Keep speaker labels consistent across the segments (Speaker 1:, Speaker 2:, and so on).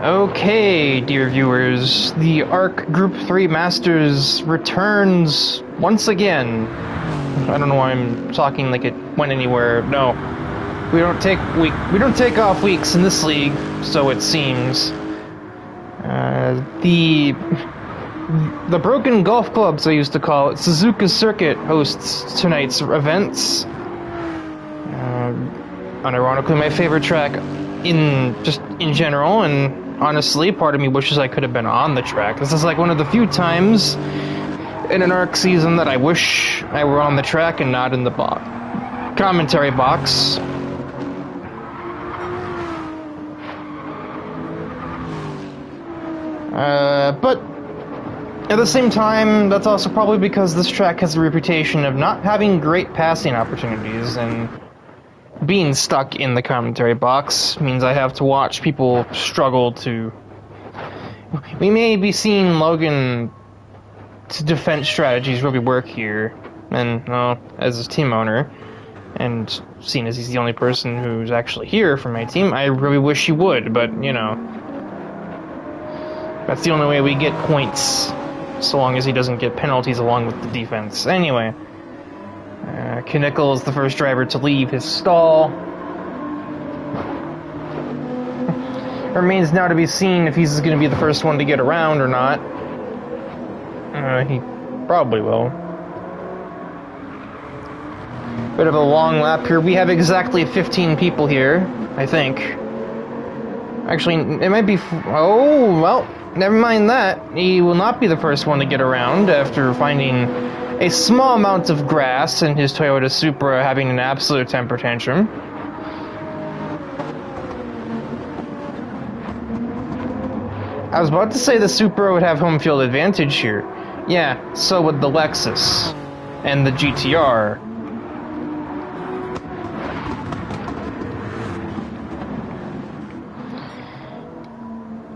Speaker 1: Okay, dear viewers, the ARC Group 3 Masters returns once again. I don't know why I'm talking like it went anywhere. No, we don't take off weeks in this league, so it seems. The Broken Golf Clubs, I used to call it, Suzuka Circuit hosts tonight's events. Unironically, my favorite track in general, and honestly, part of me wishes I could have been on the track. This is like one of the few times in an ARC season that I wish I were on the track and not in the commentary box. But at the same time, that's also probably because this track has a reputation of not having great passing opportunities, and being stuck in the commentary box means I have to watch people struggle to... We may be seeing Logan's defense strategies really work here, and, well, as his team owner, and seeing as he's the only person who's actually here for my team, I really wish he would, but, you know, that's the only way we get points, so long as he doesn't get penalties along with the defense. Anyway, Knickel is the first driver to leave his stall. Remains now to be seen if he's going to be the first one to get around or not. He probably will. Bit of a long lap here. We have exactly 15 people here, I think. Actually, it might be... Oh, well, never mind that. He will not be the first one to get around after finding a small amount of grass and his Toyota Supra having an absolute temper tantrum. I was about to say the Supra would have home field advantage here. Yeah, so would the Lexus and the GTR.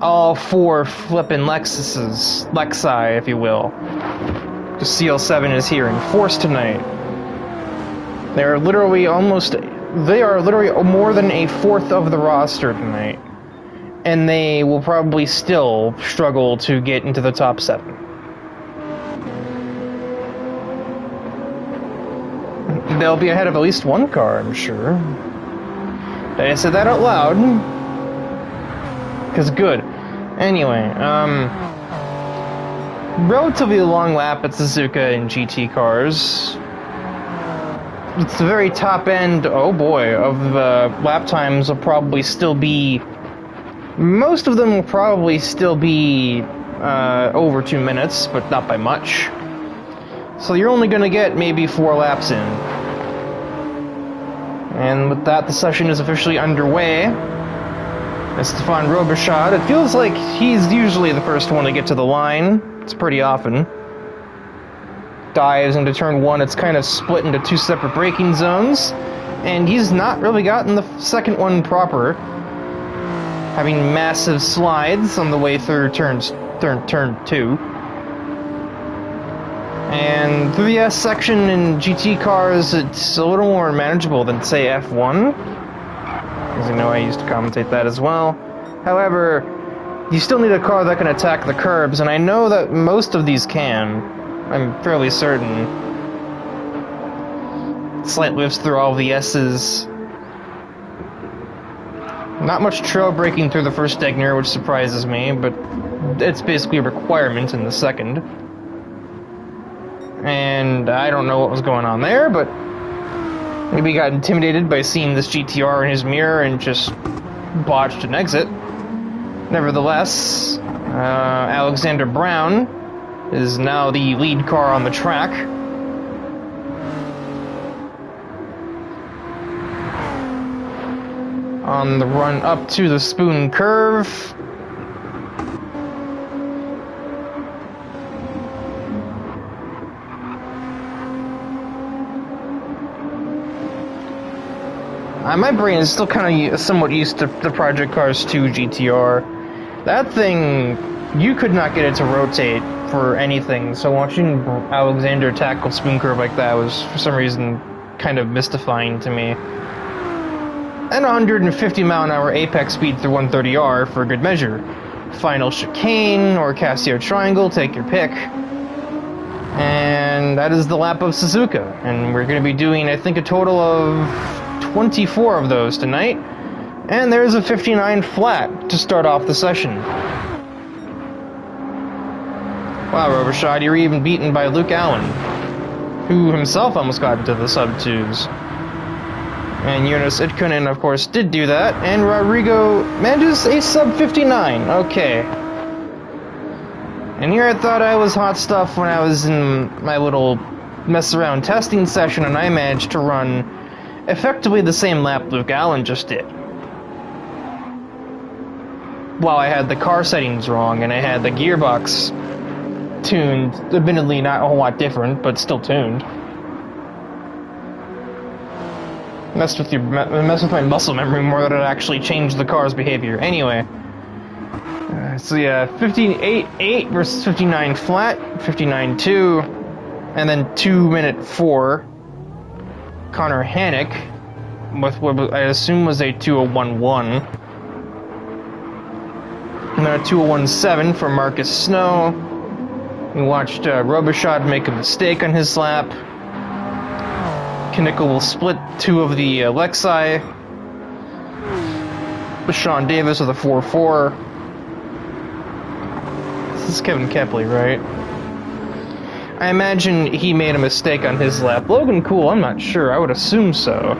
Speaker 1: All four flippin' Lexi, if you will. The CL7 is here in force tonight. They are literally more than a fourth of the roster tonight. And they will probably still struggle to get into the top 7. They'll be ahead of at least one car, I'm sure. Did I say that out loud? Because good. Anyway, relatively long lap at Suzuka and GT cars. It's the very top end, oh boy, of the lap times will probably still be... Most of them will probably still be over 2 minutes, but not by much. So you're only going to get maybe 4 laps in. And with that, the session is officially underway. Stefan Robichaud, it feels like he's usually the first one to get to the line. It's pretty often. Dives into turn 1, it's kind of split into 2 separate braking zones. And he's not really gotten the second one proper. Having massive slides on the way through turn 2. And through the S section in GT cars, it's a little more manageable than, say, F1. As you know, I used to commentate that as well. However, you still need a car that can attack the curbs, and I know that most of these can. I'm fairly certain. Slight lifts through all the S's. Not much trail braking through the first Stegner, which surprises me, but it's basically a requirement in the second. And I don't know what was going on there, but maybe he got intimidated by seeing this GTR in his mirror and just botched an exit. Nevertheless, Alexander Brown is now the lead car on the track. On the run up to the Spoon Curve. My brain is still kind of somewhat used to the Project Cars 2 GTR. That thing, you could not get it to rotate for anything, so watching Alexander tackle Spoon Curve like that was, for some reason, kind of mystifying to me. and 150 mile an hour apex speed through 130R for good measure. Final chicane or Casio triangle, take your pick. And that is the lap of Suzuka. And we're going to be doing, I think, a total of 24 of those tonight. And there's a 59 flat to start off the session. Wow, Robershot, you were even beaten by Luke Allen, who himself almost got into the sub-twos. And Jonas Itkunen, of course, did do that, and Rodrigo manages a sub-59. Okay. And here I thought I was hot stuff when I was in my little mess-around testing session, and I managed to run effectively the same lap Luke Allen just did. While I had the car settings wrong, and I had the gearbox tuned, admittedly not a whole lot different, but still tuned. Messed with my muscle memory more than it actually changed the car's behavior. Anyway, so yeah, 58.8 versus 59 flat, 59.2, and then 2-minute 4. Connor Hannick with what I assume was a 2:01.1, and then a 2:01.7 for Marcus Snow. We watched Robichaud make a mistake on his lap. Knickel will split 2 of the Lexi. Sean Davis with a 4.4. This is Kevin Kepley, right? I imagine he made a mistake on his lap. Logan Cool, I'm not sure. I would assume so.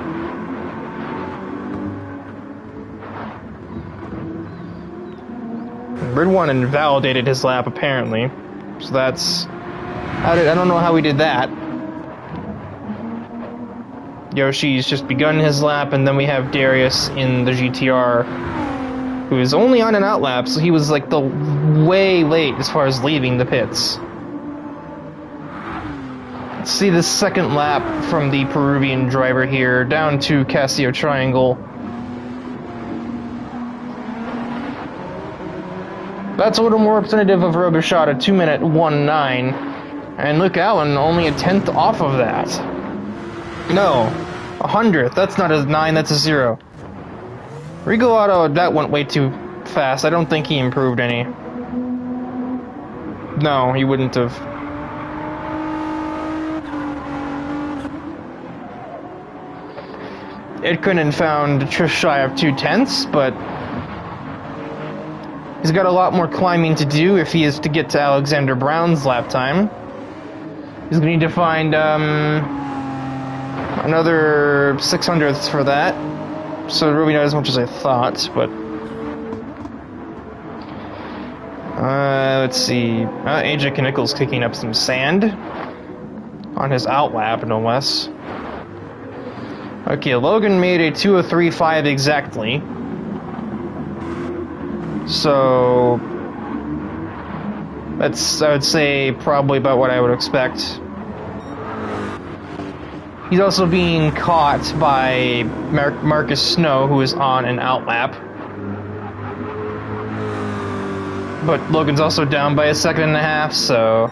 Speaker 1: Red one invalidated his lap, apparently. So that's... I don't know how he did that. Yoshi's just begun his lap, and then we have Darius in the GTR, who is only on an out lap, so he was like the way late as far as leaving the pits. Let's see the second lap from the Peruvian driver here, down to Casio Triangle. That's a little more representative of Robichaud, a 2-minute 1.9, and Luke Allen only a 10th off of that. No, 100th. That's not a 9, that's a 0. Rigo Auto, that went way too fast. I don't think he improved any. No, he wouldn't have. Itkunen found just shy of 2/10, but he's got a lot more climbing to do if he is to get to Alexander Brown's lap time. He's going to need to find another 600ths for that. So really not as much as I thought, but... let's see. AJ Knickel's kicking up some sand on his out lap, no less. Okay, Logan made a 2:03.5 exactly. So that's, I would say, probably about what I would expect. He's also being caught by Marcus Snow, who is on an out lap. But Logan's also down by a 1.5 seconds, so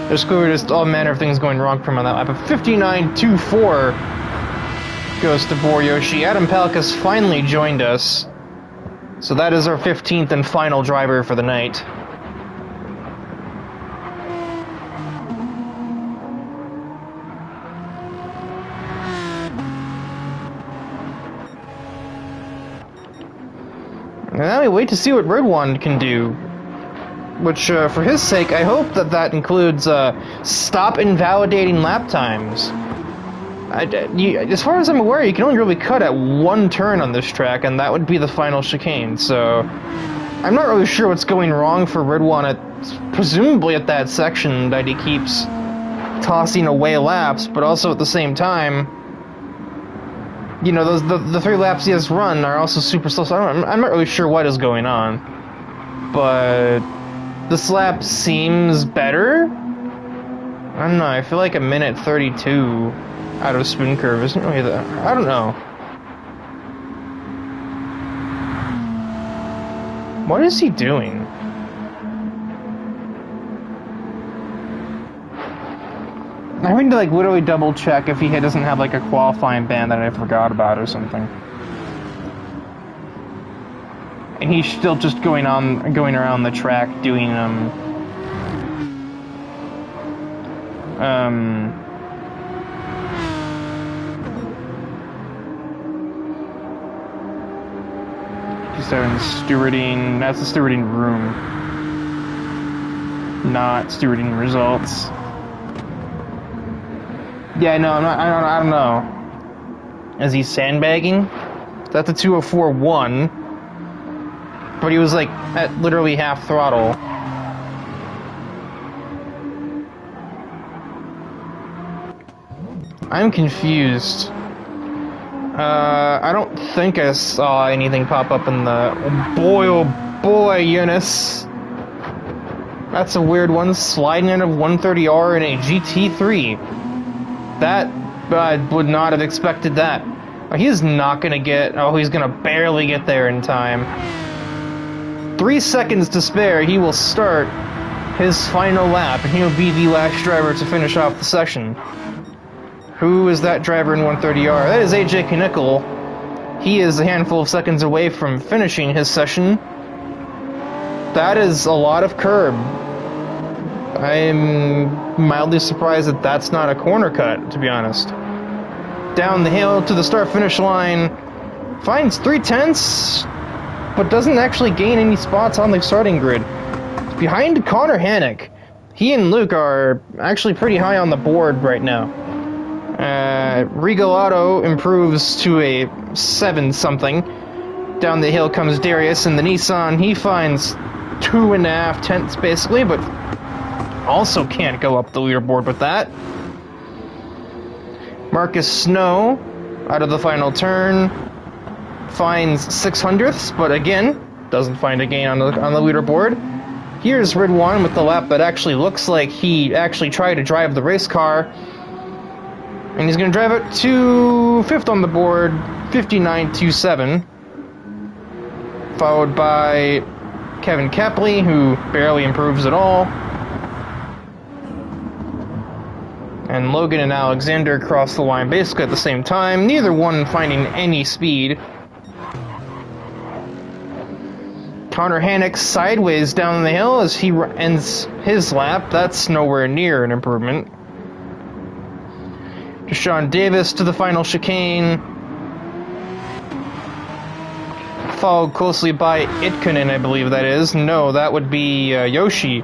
Speaker 1: there's clearly just all manner of things going wrong for him on that lap. But 59.24 goes to Boryoshi. Adam Palkas finally joined us. So that is our 15th and final driver for the night. And now we wait to see what Redwand can do. Which, for his sake, I hope that includes stop invalidating lap times. As far as I'm aware, you can only really cut at one turn on this track, and that would be the final chicane. So I'm not really sure what's going wrong for Redwand, presumably at that section that he keeps tossing away laps, but also at the same time, you know, the 3 laps he has run are also super slow, so I'm not really sure what is going on. But this lap seems better? I don't know, I feel like a minute 32 out of Spoon Curve isn't really that... I don't know. What is he doing? having to like literally double check if he doesn't have like a qualifying ban that I forgot about or something. And he's still just going around the track doing he's doing stewarding. That's the stewarding room, not stewarding results. Yeah, no, I don't know. Is he sandbagging? That's a 204.1. But he was like at literally half throttle. I'm confused. I don't think I saw anything pop up in the... Oh boy, Eunice. That's a weird one. Sliding in a 130R in a GT3. That... I would not have expected that. He is not gonna get... Oh, he's gonna barely get there in time. 3 seconds to spare, he will start his final lap, and he'll be the last driver to finish off the session. Who is that driver in 130R? That is AJ Knickel. He is a handful of seconds away from finishing his session. That is a lot of curb. I'm mildly surprised that that's not a corner cut, to be honest. Down the hill to the start-finish line. Finds 3/10, but doesn't actually gain any spots on the starting grid. Behind Connor Hannock. He and Luke are actually pretty high on the board right now. Regal Auto improves to a 7-something. Down the hill comes Darius in the Nissan. He finds 2.5 tenths basically, but also can't go up the leaderboard with that. Marcus Snow, out of the final turn, finds 600ths, but again, doesn't find a gain on the leaderboard. Here's Ridwan with the lap that actually looks like he actually tried to drive the race car. And he's going to drive it to 5th on the board, 59.27. Followed by Kevin Kepley, who barely improves at all. And Logan and Alexander cross the line basically at the same time, neither one finding any speed. Connor Hannock sideways down the hill as he ends his lap. That's nowhere near an improvement. Deshaun Davis to the final chicane. Followed closely by Itkunen, I believe that is. No, that would be Yoshi.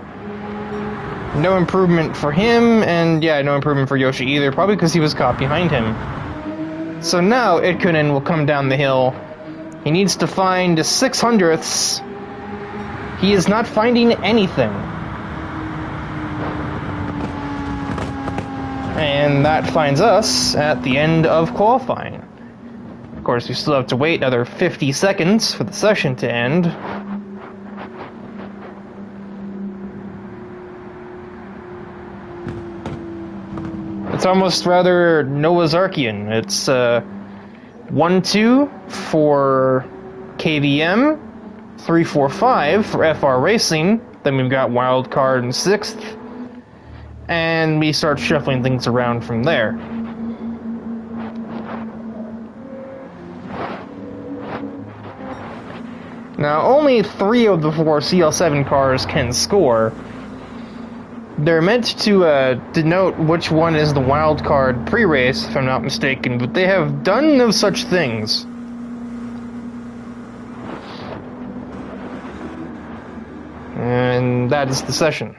Speaker 1: No improvement for him, and yeah, no improvement for Yoshi either, probably because he was caught behind him. So now Itkunen will come down the hill. He needs to find 600ths. He is not finding anything. And that finds us at the end of qualifying. Of course, we still have to wait another 50 seconds for the session to end. It's almost rather Noah's Archean. It's 1-2 for KVM, 3-4-5 for FR Racing. Then we've got Wild Card in 6th. And we start shuffling things around from there. Now, only 3 of the 4 CL7 cars can score. They're meant to denote which one is the wild card pre-race, if I'm not mistaken, but they have done no such things. And that is the session.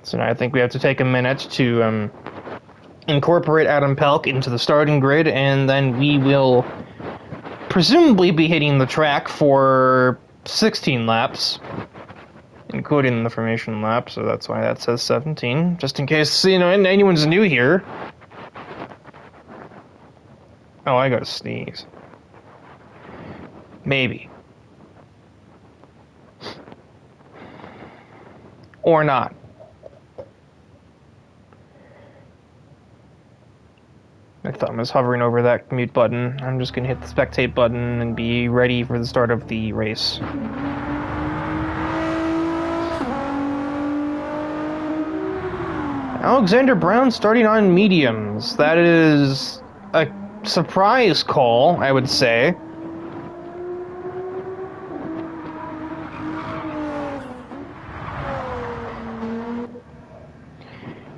Speaker 1: So now I think we have to take a minute to incorporate Adam Pelk into the starting grid, and then we will presumably be hitting the track for 16 laps, including the formation lap, so that's why that says 17, just in case, you know, anyone's new here. Oh, I gotta sneeze. Maybe. Or not. My thumb is hovering over that mute button. I'm just going to hit the spectate button and be ready for the start of the race. Alexander Brown starting on mediums. That is a surprise call, I would say.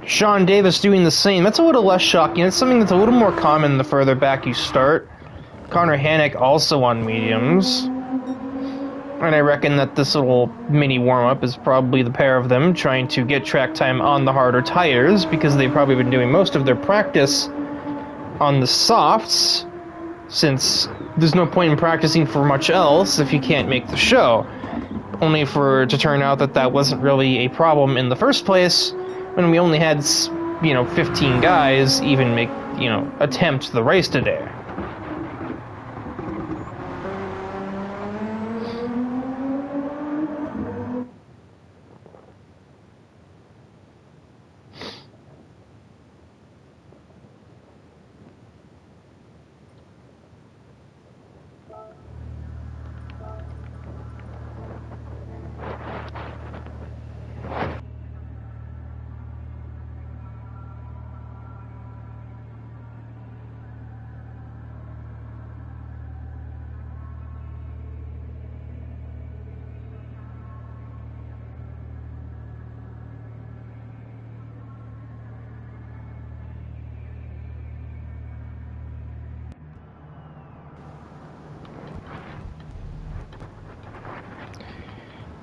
Speaker 1: Sean Davis doing the same. That's a little less shocking. It's something that's a little more common the further back you start. Connor Hannock also on mediums. And I reckon that this little mini warm-up is probably the pair of them trying to get track time on the harder tires, because they've probably been doing most of their practice on the softs, since there's no point in practicing for much else if you can't make the show. Only for it to turn out that that wasn't really a problem in the first place, when we only had, 15 guys even make, attempt the race today.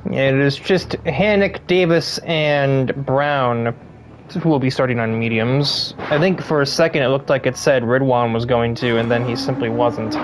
Speaker 1: It is just Hannock, Davis, and Brown who will be starting on mediums. I think for a second it looked like it said Ridwan was going to, and then he simply wasn't.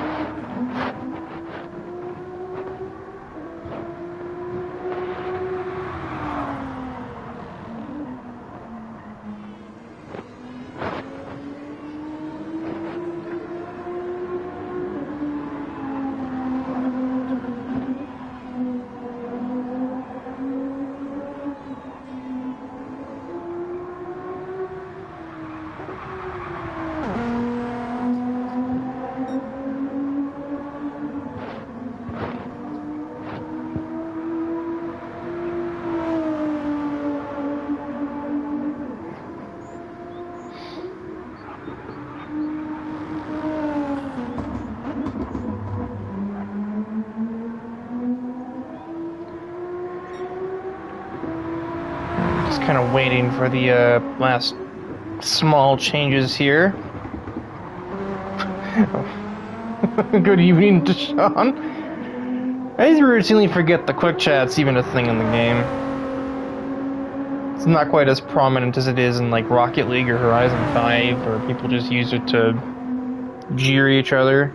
Speaker 1: Kind of waiting for the last small changes here. Good evening to Sean. I routinely forget the quick chat's even a thing in the game. It's not quite as prominent as it is in like Rocket League or Horizon 5, where people just use it to jeer each other.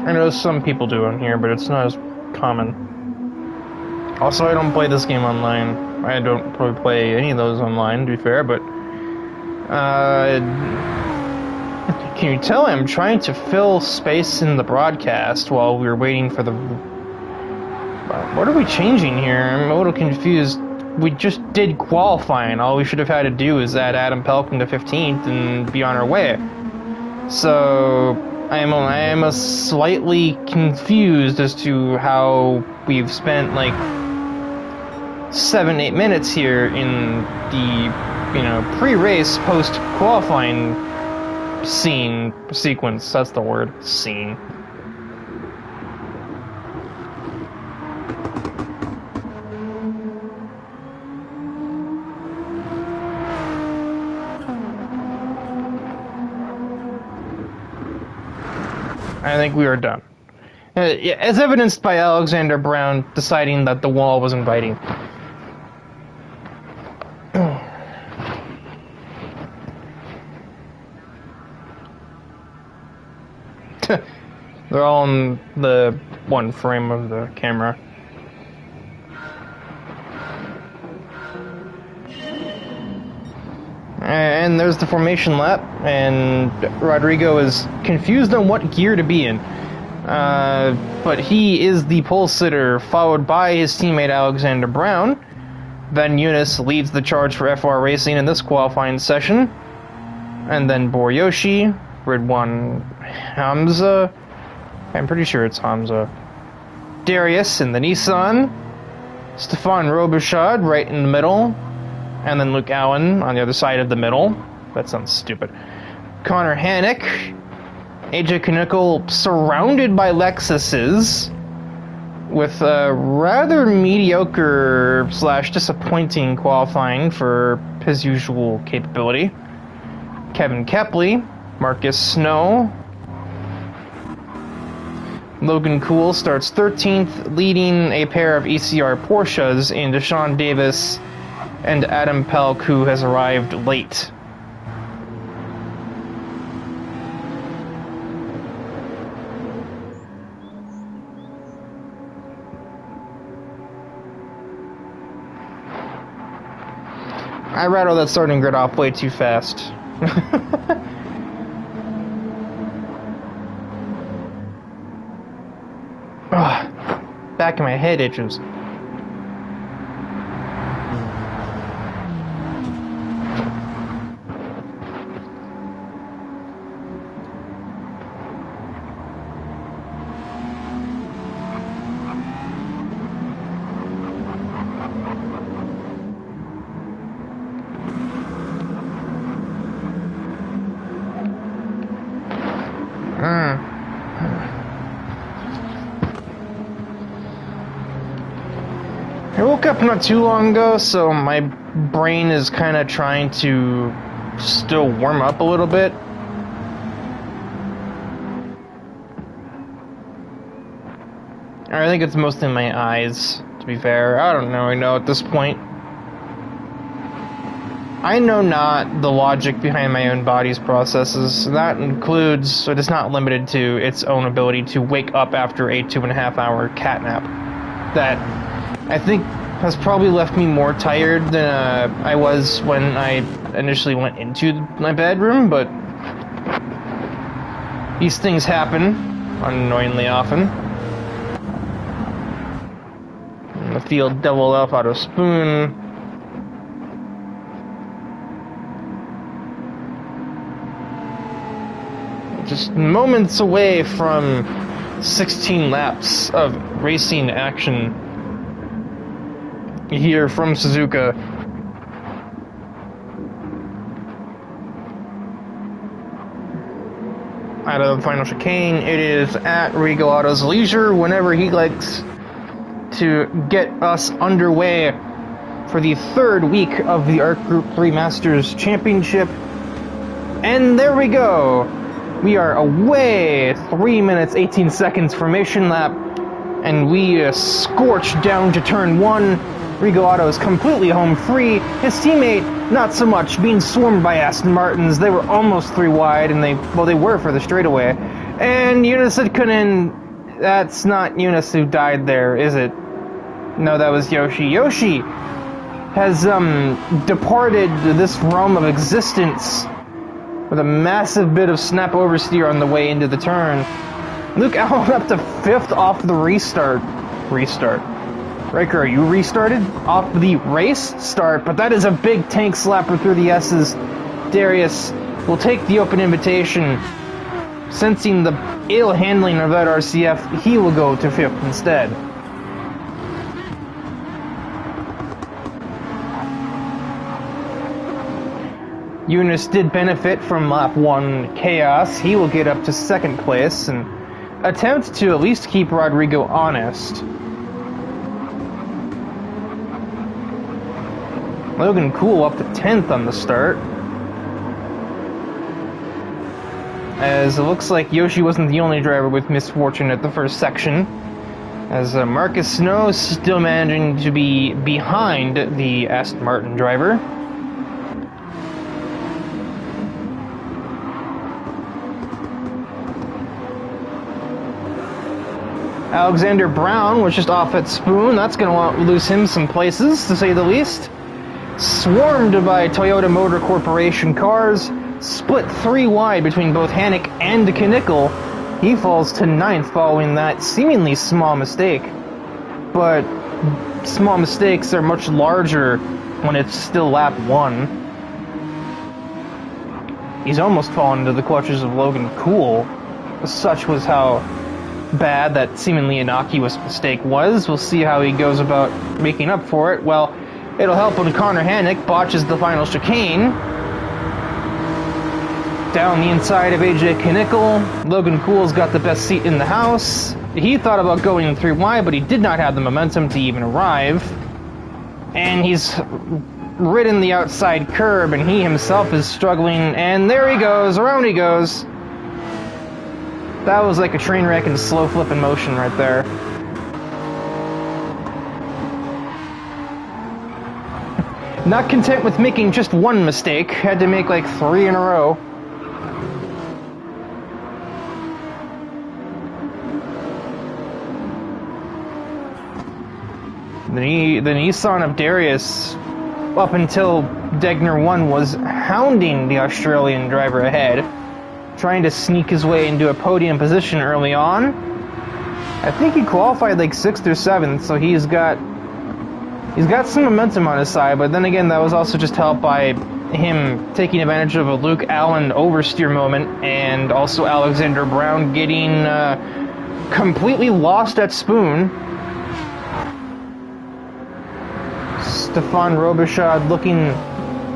Speaker 1: I know some people do on here, but it's not as common. Also, I don't play this game online. I don't probably play any of those online, to be fair, but... can you tell I'm trying to fill space in the broadcast while we're waiting for the... What are we changing here? I'm a little confused. We just did qualifying. All we should have had to do is add Adam Pelkin to 15th and be on our way. So... I am slightly confused as to how we've spent like 7-8 minutes here in the pre-race post-qualifying sequence. That's the word, scene. I think we are done. As evidenced by Alexander Brown deciding that the wall was inviting. They're all in the one frame of the camera. And there's the formation lap, and Rodrigo is confused on what gear to be in. But he is the pole sitter, followed by his teammate Alexander Brown. Then Eunice leads the charge for FR Racing in this qualifying session. And then Boryoshi, Ridwan Hamza. I'm pretty sure it's Hamza. Darius in the Nissan, Stefan Robichaud right in the middle, and then Luke Allen on the other side of the middle. That sounds stupid. Connor Hannick, AJ Knickel surrounded by Lexuses, with a rather mediocre / disappointing qualifying for his usual capability. Kevin Kepley, Marcus Snow. Logan Cool starts 13th, leading a pair of ECR Porsches in Deshaun Davis and Adam Pelk, who has arrived late. I rattled that starting grid off way too fast. Back of my head itches. I woke up not too long ago, so my brain is kind of trying to still warm up a little bit. I think it's mostly my eyes, to be fair. I don't really know at this point. I know not the logic behind my own body's processes. That includes, so it is not limited to, its own ability to wake up after a 2.5-hour cat nap. That, I think, has probably left me more tired than I was when I initially went into my bedroom, but these things happen unknowingly often. The field Devil Elf Auto Spoon. Just moments away from 16 laps of racing action here from Suzuka. Out of the final chicane, it is at Regal Auto's leisure whenever he likes to get us underway for the third week of the ARC Group 3 Masters Championship. And there we go. We are away 3 minutes 18 seconds formation lap, and we scorch down to turn 1. Regal Auto is completely home free. His teammate, not so much, being swarmed by Aston Martins. They were almost 3 wide, and they were for the straightaway. And Eunice Sidkunen, that's not Eunice who died there, is it? No, that was Yoshi. Yoshi has departed this realm of existence with a massive bit of snap oversteer on the way into the turn. Luke Allen up to 5th off the restart. Riker, are you restarted? Off the race start, but that is a big tank slapper through the S's. Darius will take the open invitation. Sensing the ill handling of that RCF, he will go to 5th instead. Eunice did benefit from lap 1 chaos. He will get up to 2nd place and attempt to at least keep Rodrigo honest. Logan Cool up to 10th on the start. As it looks like Yoshi wasn't the only driver with misfortune at the first section. As Marcus Snow still managing to be behind the Aston Martin driver. Alexander Brown was just off at Spoon. That's going to lose him some places, to say the least. Swarmed by Toyota Motor Corporation cars. Split 3 wide between both Hannick and Knickel. He falls to 9th following that seemingly small mistake. But small mistakes are much larger when it's still lap 1. He's almost fallen into the clutches of Logan Cool. Such was how bad that seemingly innocuous mistake was. We'll see how he goes about making up for it. Well, it'll help when Connor Hannick botches the final chicane. Down the inside of AJ Knickel, Logan Cool's got the best seat in the house. He thought about going 3 wide, but he did not have the momentum to even arrive. And he's ridden the outside curb, and he himself is struggling, and there he goes, around he goes. That was like a train wreck in slow flipping motion right there. Not content with making just one mistake, had to make like 3 in a row. The Nissan of Darius, up until Degner 1, was hounding the Australian driver ahead, trying to sneak his way into a podium position early on. I think he qualified like 6th or 7th, so he's got some momentum on his side, but then again, that was also just helped by him taking advantage of a Luke Allen oversteer moment, and also Alexander Brown getting completely lost at Spoon. Stefan Robichaud looking,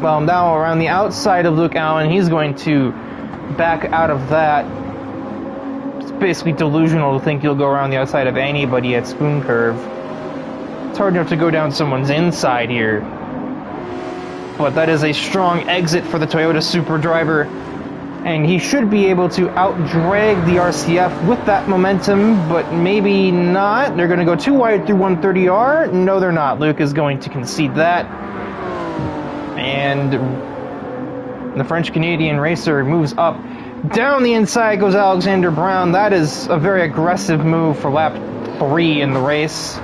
Speaker 1: well, now around the outside of Luke Allen. He's going to back out of that. It's basically delusional to think you'll go around the outside of anybody at Spoon Curve. It's hard enough to go down someone's inside here. But that is a strong exit for the Toyota Supra driver, and he should be able to out-drag the RCF with that momentum, but maybe not. They're going to go 2 wide through 130R. No, they're not. Luke is going to concede that. And the French-Canadian racer moves up. Down the inside goes Alexander Brown. That is a very aggressive move for lap 3 in the race.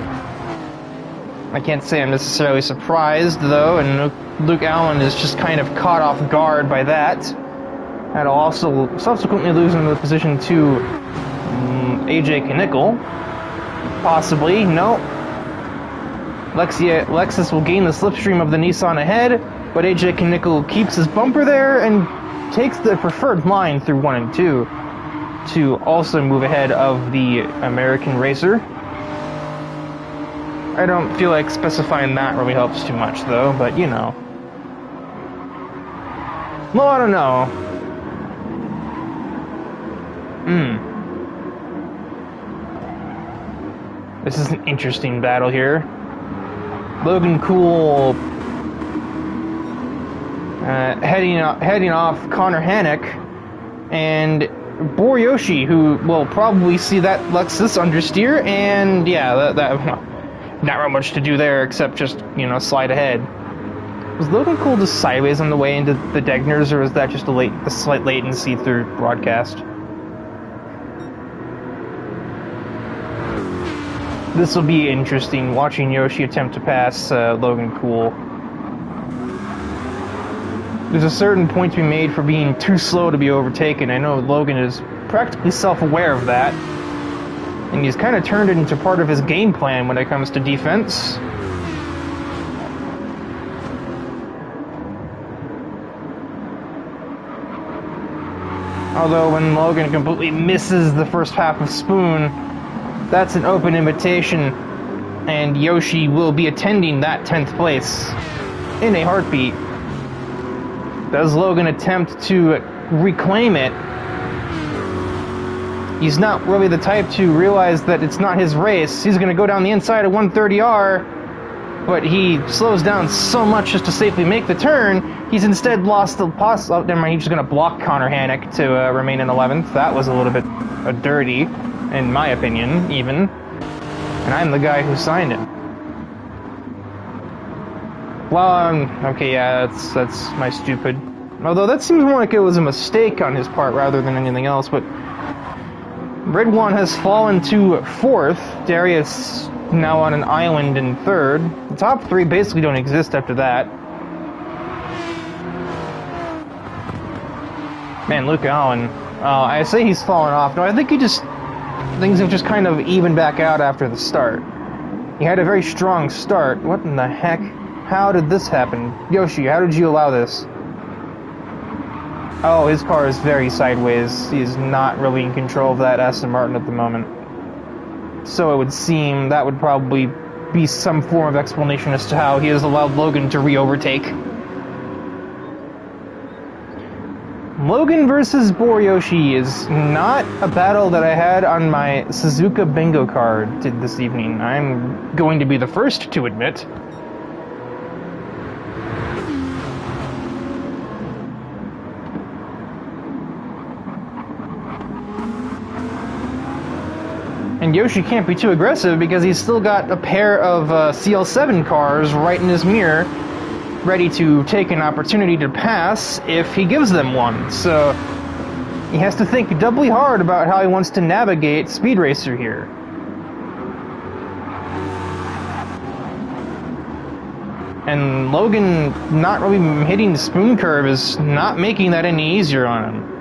Speaker 1: I can't say I'm necessarily surprised, though, and Luke Allen is just kind of caught off guard by that. That'll also subsequently lose him the position to AJ Knickel. Possibly, no. Lexus will gain the slipstream of the Nissan ahead, but AJ Knickel keeps his bumper there and takes the preferred line through 1 and 2 to also move ahead of the American racer. I don't feel like specifying that really helps too much, though, but you know. Well, I don't know. This is an interesting battle here. Logan Cool heading off Connor Hannick, and Boryoshi, who will probably see that Lexus understeer, and yeah, not real much to do there except just, you know, slide ahead. Was Logan Cool just sideways on the way into the Degners, or was that just a slight latency through broadcast? This will be interesting, watching Yoshi attempt to pass Logan Cool. There's a certain point to be made for being too slow to be overtaken. I know Logan is practically self-aware of that, and he's kind of turned it into part of his game plan when it comes to defense. Although when Logan completely misses the first half of Spoon, that's an open invitation, and Yoshi will be attending that 10th place in a heartbeat. Does Logan attempt to reclaim it? He's not really the type to realize that it's not his race. He's going to go down the inside of 130R, but he slows down so much just to safely make the turn. He's instead lost the possible. Oh, never mind, he's just going to block Connor Hannick to remain in 11th. That was a little bit dirty, in my opinion, even. And I'm the guy who signed it. Well, okay, yeah, that's my stupid. Although that seems more like it was a mistake on his part rather than anything else, but Red One has fallen to 4th. Darius now on an island in 3rd. The top 3 basically don't exist after that. Man, Luke Allen. I say he's fallen off. No, I think things have just kind of evened back out after the start. He had a very strong start. What in the heck? How did this happen? Yoshi, how did you allow this? Oh, his car is very sideways. He is not really in control of that Aston Martin at the moment. So it would seem that would probably be some form of explanation as to how he has allowed Logan to re-overtake. Logan versus Boryoshi is not a battle that I had on my Suzuka bingo card this evening. I'm going to be the first to admit. And Yoshi can't be too aggressive because he's still got a pair of CL7 cars right in his mirror, ready to take an opportunity to pass if he gives them one. So he has to think doubly hard about how he wants to navigate Speed Racer here. And Logan not really hitting the spoon curve is not making that any easier on him.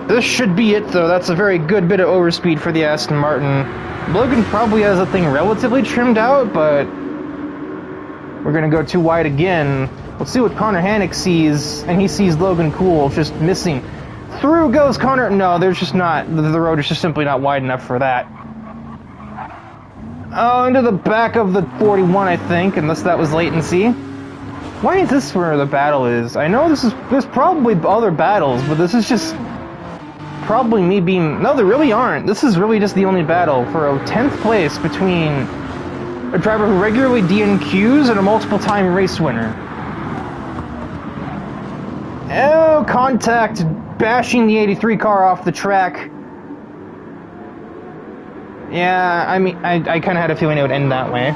Speaker 1: This should be it, though. That's a very good bit of overspeed for the Aston Martin. Logan probably has the thing relatively trimmed out, but we're going to go too wide again. Let's see what Connor Hannock sees, and he sees Logan Cool just missing. Through goes Connor. No, there's just not. The road is just simply not wide enough for that. Oh, into the back of the 41, I think, unless that was latency. Why is this where the battle is? I know there's probably other battles, but this is just probably me being... No, there really aren't. This is really just the only battle for a 10th place between a driver who regularly DNQs and a multiple-time race winner. Oh, contact, bashing the 83 car off the track. Yeah, I mean, I kind of had a feeling it would end that way.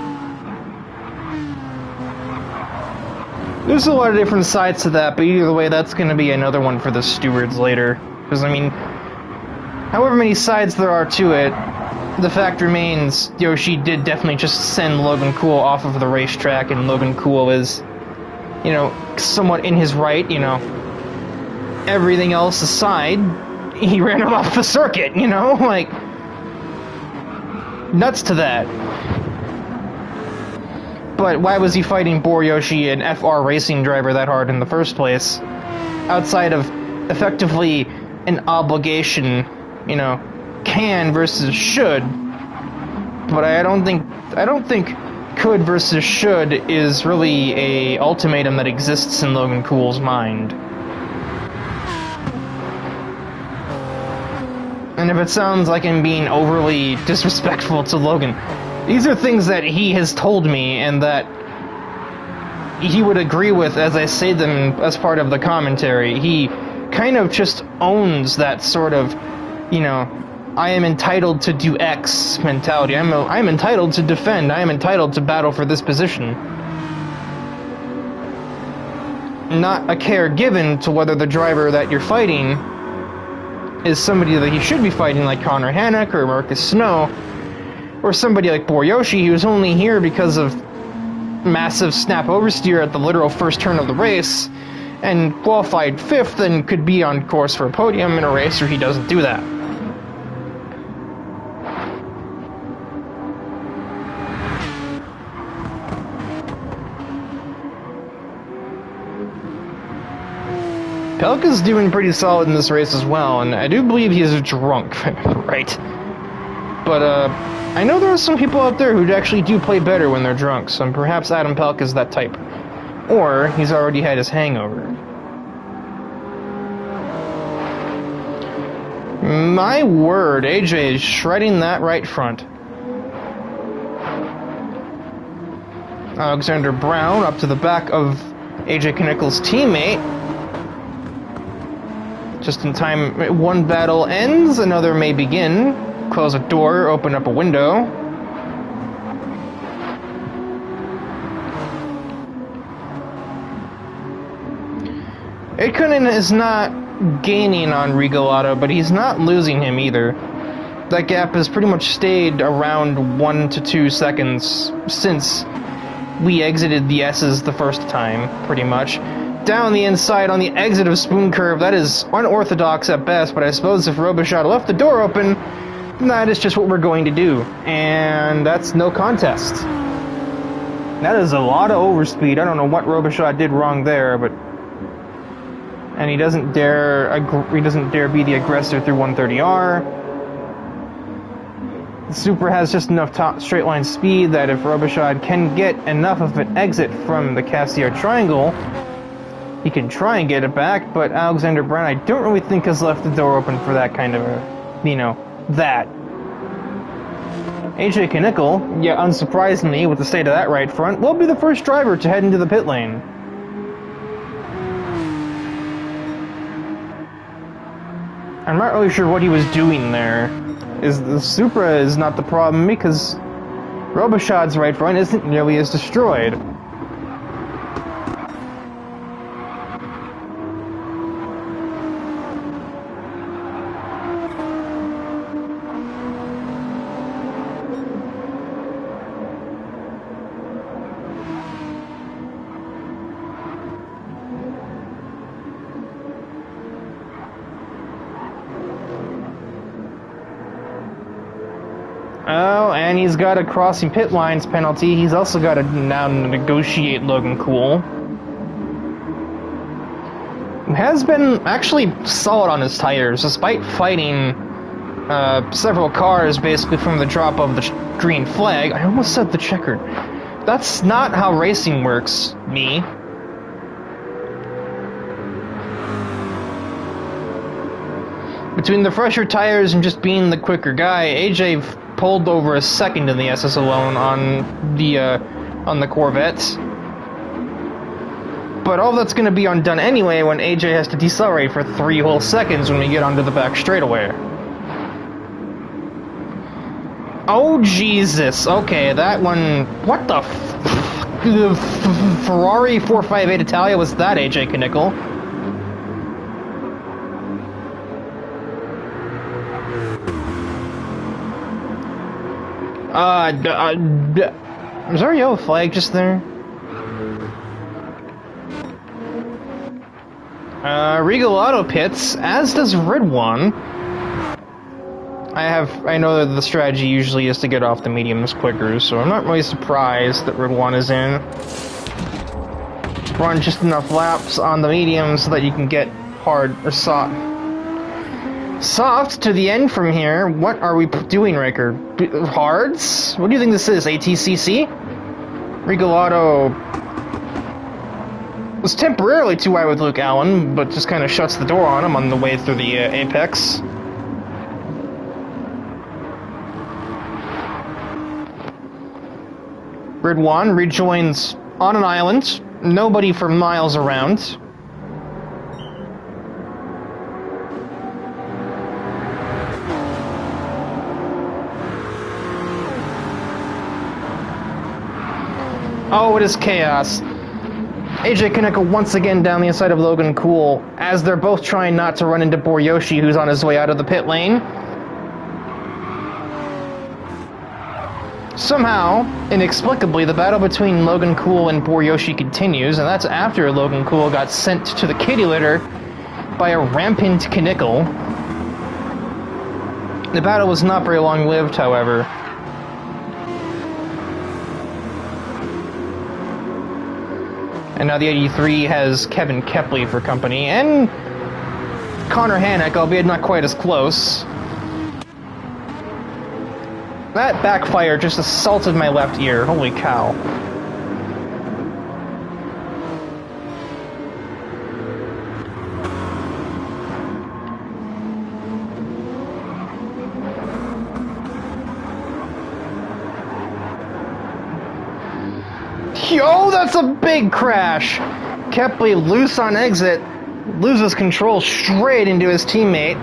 Speaker 1: There's a lot of different sides to that, but either way, that's going to be another one for the stewards later. Because, I mean, however many sides there are to it, the fact remains Yoshi did definitely just send Logan Cool off of the racetrack, and Logan Cool is, you know, somewhat in his right, you know. Everything else aside, he ran him off the circuit, you know? Like, nuts to that. But why was he fighting Boryoshi, an FR racing driver, that hard in the first place? Outside of effectively an obligation, you know, can versus should. But I don't think could versus should is really a ultimatum that exists in Logan Cool's mind. And if it sounds like I'm being overly disrespectful to Logan, these are things that he has told me and that he would agree with as I say them as part of the commentary. He kind of just owns that sort of, you know, I am entitled to do X mentality. I'm entitled to defend. I am entitled to battle for this position. Not a care given to whether the driver that you're fighting is somebody that he should be fighting, like Connor Hannock or Marcus Snow, or somebody like Boryoshi, who's only here because of massive snap oversteer at the literal first turn of the race, and qualified 5th and could be on course for a podium in a race where he doesn't do that. Pelka's doing pretty solid in this race as well, and I do believe he is drunk, right? But, I know there are some people out there who actually do play better when they're drunk, so perhaps Adam Pelka's that type. Or he's already had his hangover. My word, AJ is shredding that right front. Alexander Brown up to the back of AJ Knickel's teammate. Just in time, one battle ends, another may begin. Close a door, open up a window. Aikonen is not gaining on Regalado, but he's not losing him either. That gap has pretty much stayed around 1 to 2 seconds since we exited the S's the first time, pretty much. Down the inside on the exit of Spoon Curve, that is unorthodox at best, but I suppose if Robichaud left the door open, that is just what we're going to do. And that's no contest. That is a lot of overspeed. I don't know what Robichaud did wrong there, but... And he doesn't dare be the aggressor through 130R. The Supra has just enough top straight line speed that if Robichaud can get enough of an exit from the Cassiar triangle, he can try and get it back, but Alexander Brown I don't really think has left the door open for that kind of a, you know, that. AJ Knickel, yeah, unsurprisingly, with the state of that right front, will be the first driver to head into the pit lane. I'm not really sure what he was doing there. The Supra is not the problem because Robichaud's right front isn't nearly as destroyed. Oh, and he's got a crossing pit lines penalty. He's also got to now negotiate Logan Cool. He has been actually solid on his tires, despite fighting several cars basically from the drop of the green flag. I almost said the checkered. That's not how racing works, me. Between the fresher tires and just being the quicker guy, AJ pulled over a second in the SS alone on the Corvette. But all that's going to be undone anyway when AJ has to decelerate for 3 whole seconds when we get onto the back straightaway. Oh Jesus! Okay, that one. What the Ferrari 458 Italia was that, AJ Knickel? Was there a yellow flag just there? Regal Auto pits, as does Ridwan. I know that the strategy usually is to get off the mediums quicker, so I'm not really surprised that Ridwan is in. Run just enough laps on the mediums so that you can get hard or soft to the end from here. What are we doing, Riker? Hards? What do you think this is? ATCC? Regal Auto was temporarily too wide with Luke Allen, but just kind of shuts the door on him on the way through the apex. Ridwan rejoins on an island. Nobody for miles around. Oh, it is chaos. AJ Kaneko once again down the inside of Logan Cool, as they're both trying not to run into Boryoshi, who's on his way out of the pit lane. Somehow, inexplicably, the battle between Logan Cool and Boryoshi continues, and that's after Logan Cool got sent to the kitty litter by a rampant Kaneko. The battle was not very long-lived, however. And now the 83 has Kevin Kepley for company, and Connor Hannock, albeit not quite as close. That backfire just assaulted my left ear, holy cow. Yo, that's a big crash! Kepley loose on exit, loses control straight into his teammate,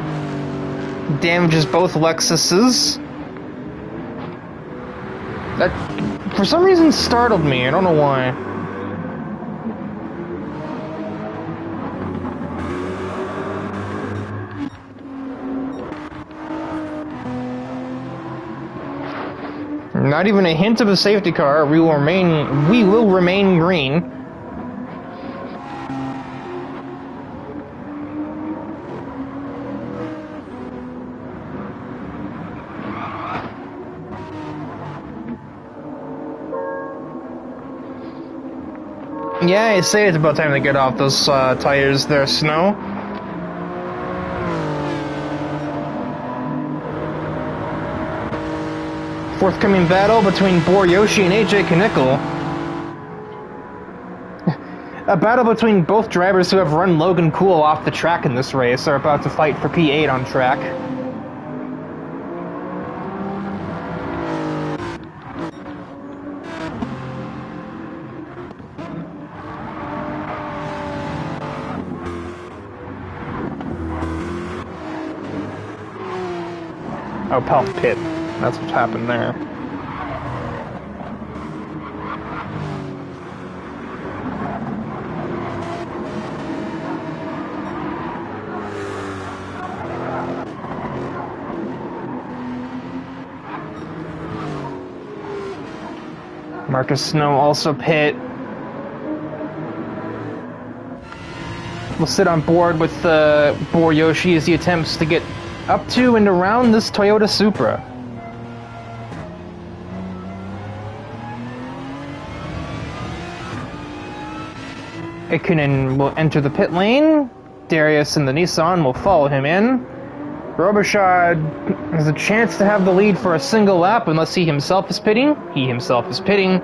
Speaker 1: damages both Lexuses. That, for some reason, startled me. I don't know why. Not even a hint of a safety car. We will remain green. Yeah, I say it's about time to get off those tires there, Snow. forthcoming battle between Boryoshi and AJ Knickel. A battle between both drivers who have run Logan Cool off the track in this race are about to fight for P8 on track. Oh, Palp pit. That's what's happened there. Marcus Snow also pit. We'll sit on board with Boryoshi as he attempts to get up to and around this Toyota Supra. Ikunen will enter the pit lane. Darius and the Nissan will follow him in. Robichaud has a chance to have the lead for a single lap unless he himself is pitting. He himself is pitting.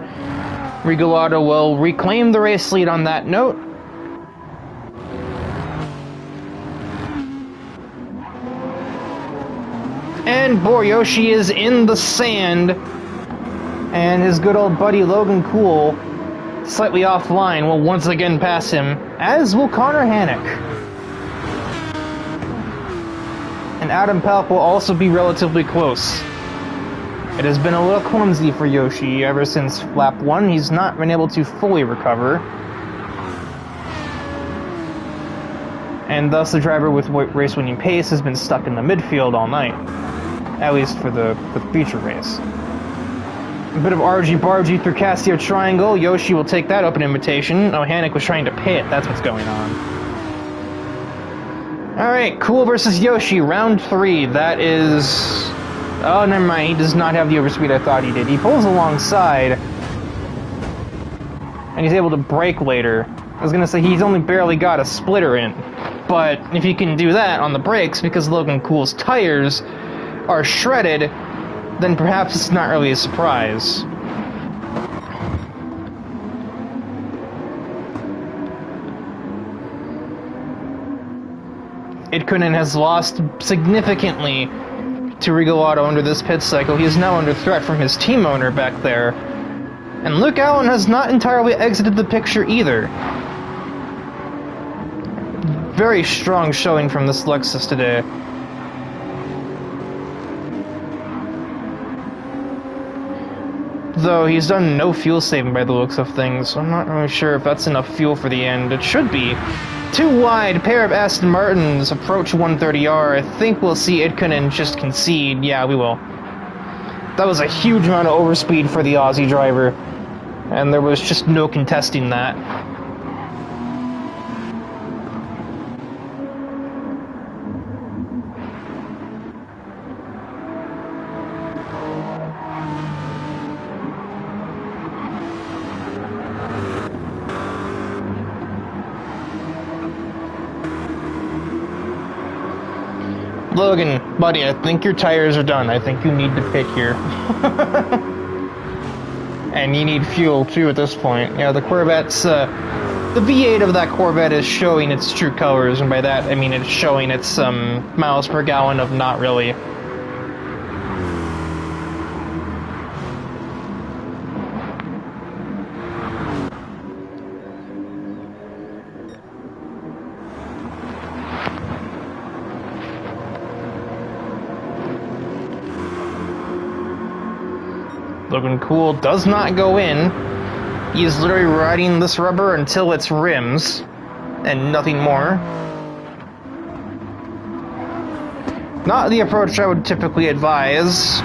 Speaker 1: Regalado will reclaim the race lead on that note. And Boryoshi is in the sand. And his good old buddy Logan Cool, slightly offline, will once again pass him, as will Connor Hannock. And Adam Palp will also be relatively close. It has been a little clumsy for Yoshi ever since lap 1. He's not been able to fully recover. And thus the driver with race-winning pace has been stuck in the midfield all night. At least for the feature race. A bit of argy-bargy through Casio Triangle. Yoshi will take that open invitation. Oh, Hannock was trying to pit. That's what's going on. Alright, Cool versus Yoshi, round 3. That is... Oh, never mind. He does not have the overspeed I thought he did. He pulls alongside. And he's able to brake later. I was gonna say he's only barely got a splitter in. But if he can do that on the brakes, because Logan Cool's tires are shredded, then perhaps it's not really a surprise. Itkunen has lost significantly to Regalado under this pit cycle. He is now under threat from his team owner back there. And Luke Allen has not entirely exited the picture either. Very strong showing from this Lexus today. Though he's done no fuel saving by the looks of things, so I'm not really sure if that's enough fuel for the end. It should be. Too wide, pair of Aston Martins approach 130R. I think we'll see Itkunen just concede. Yeah, we will. That was a huge amount of overspeed for the Aussie driver, and there was just no contesting that. Logan, buddy, I think your tires are done. I think you need to pit here. And you need fuel, too, at this point. Yeah, the Corvette's, the V8 of that Corvette is showing its true colors, and by that, I mean it's showing its, miles per gallon of not really. Logan Cool does not go in. He is literally riding this rubber until it's rims, and nothing more. Not the approach I would typically advise.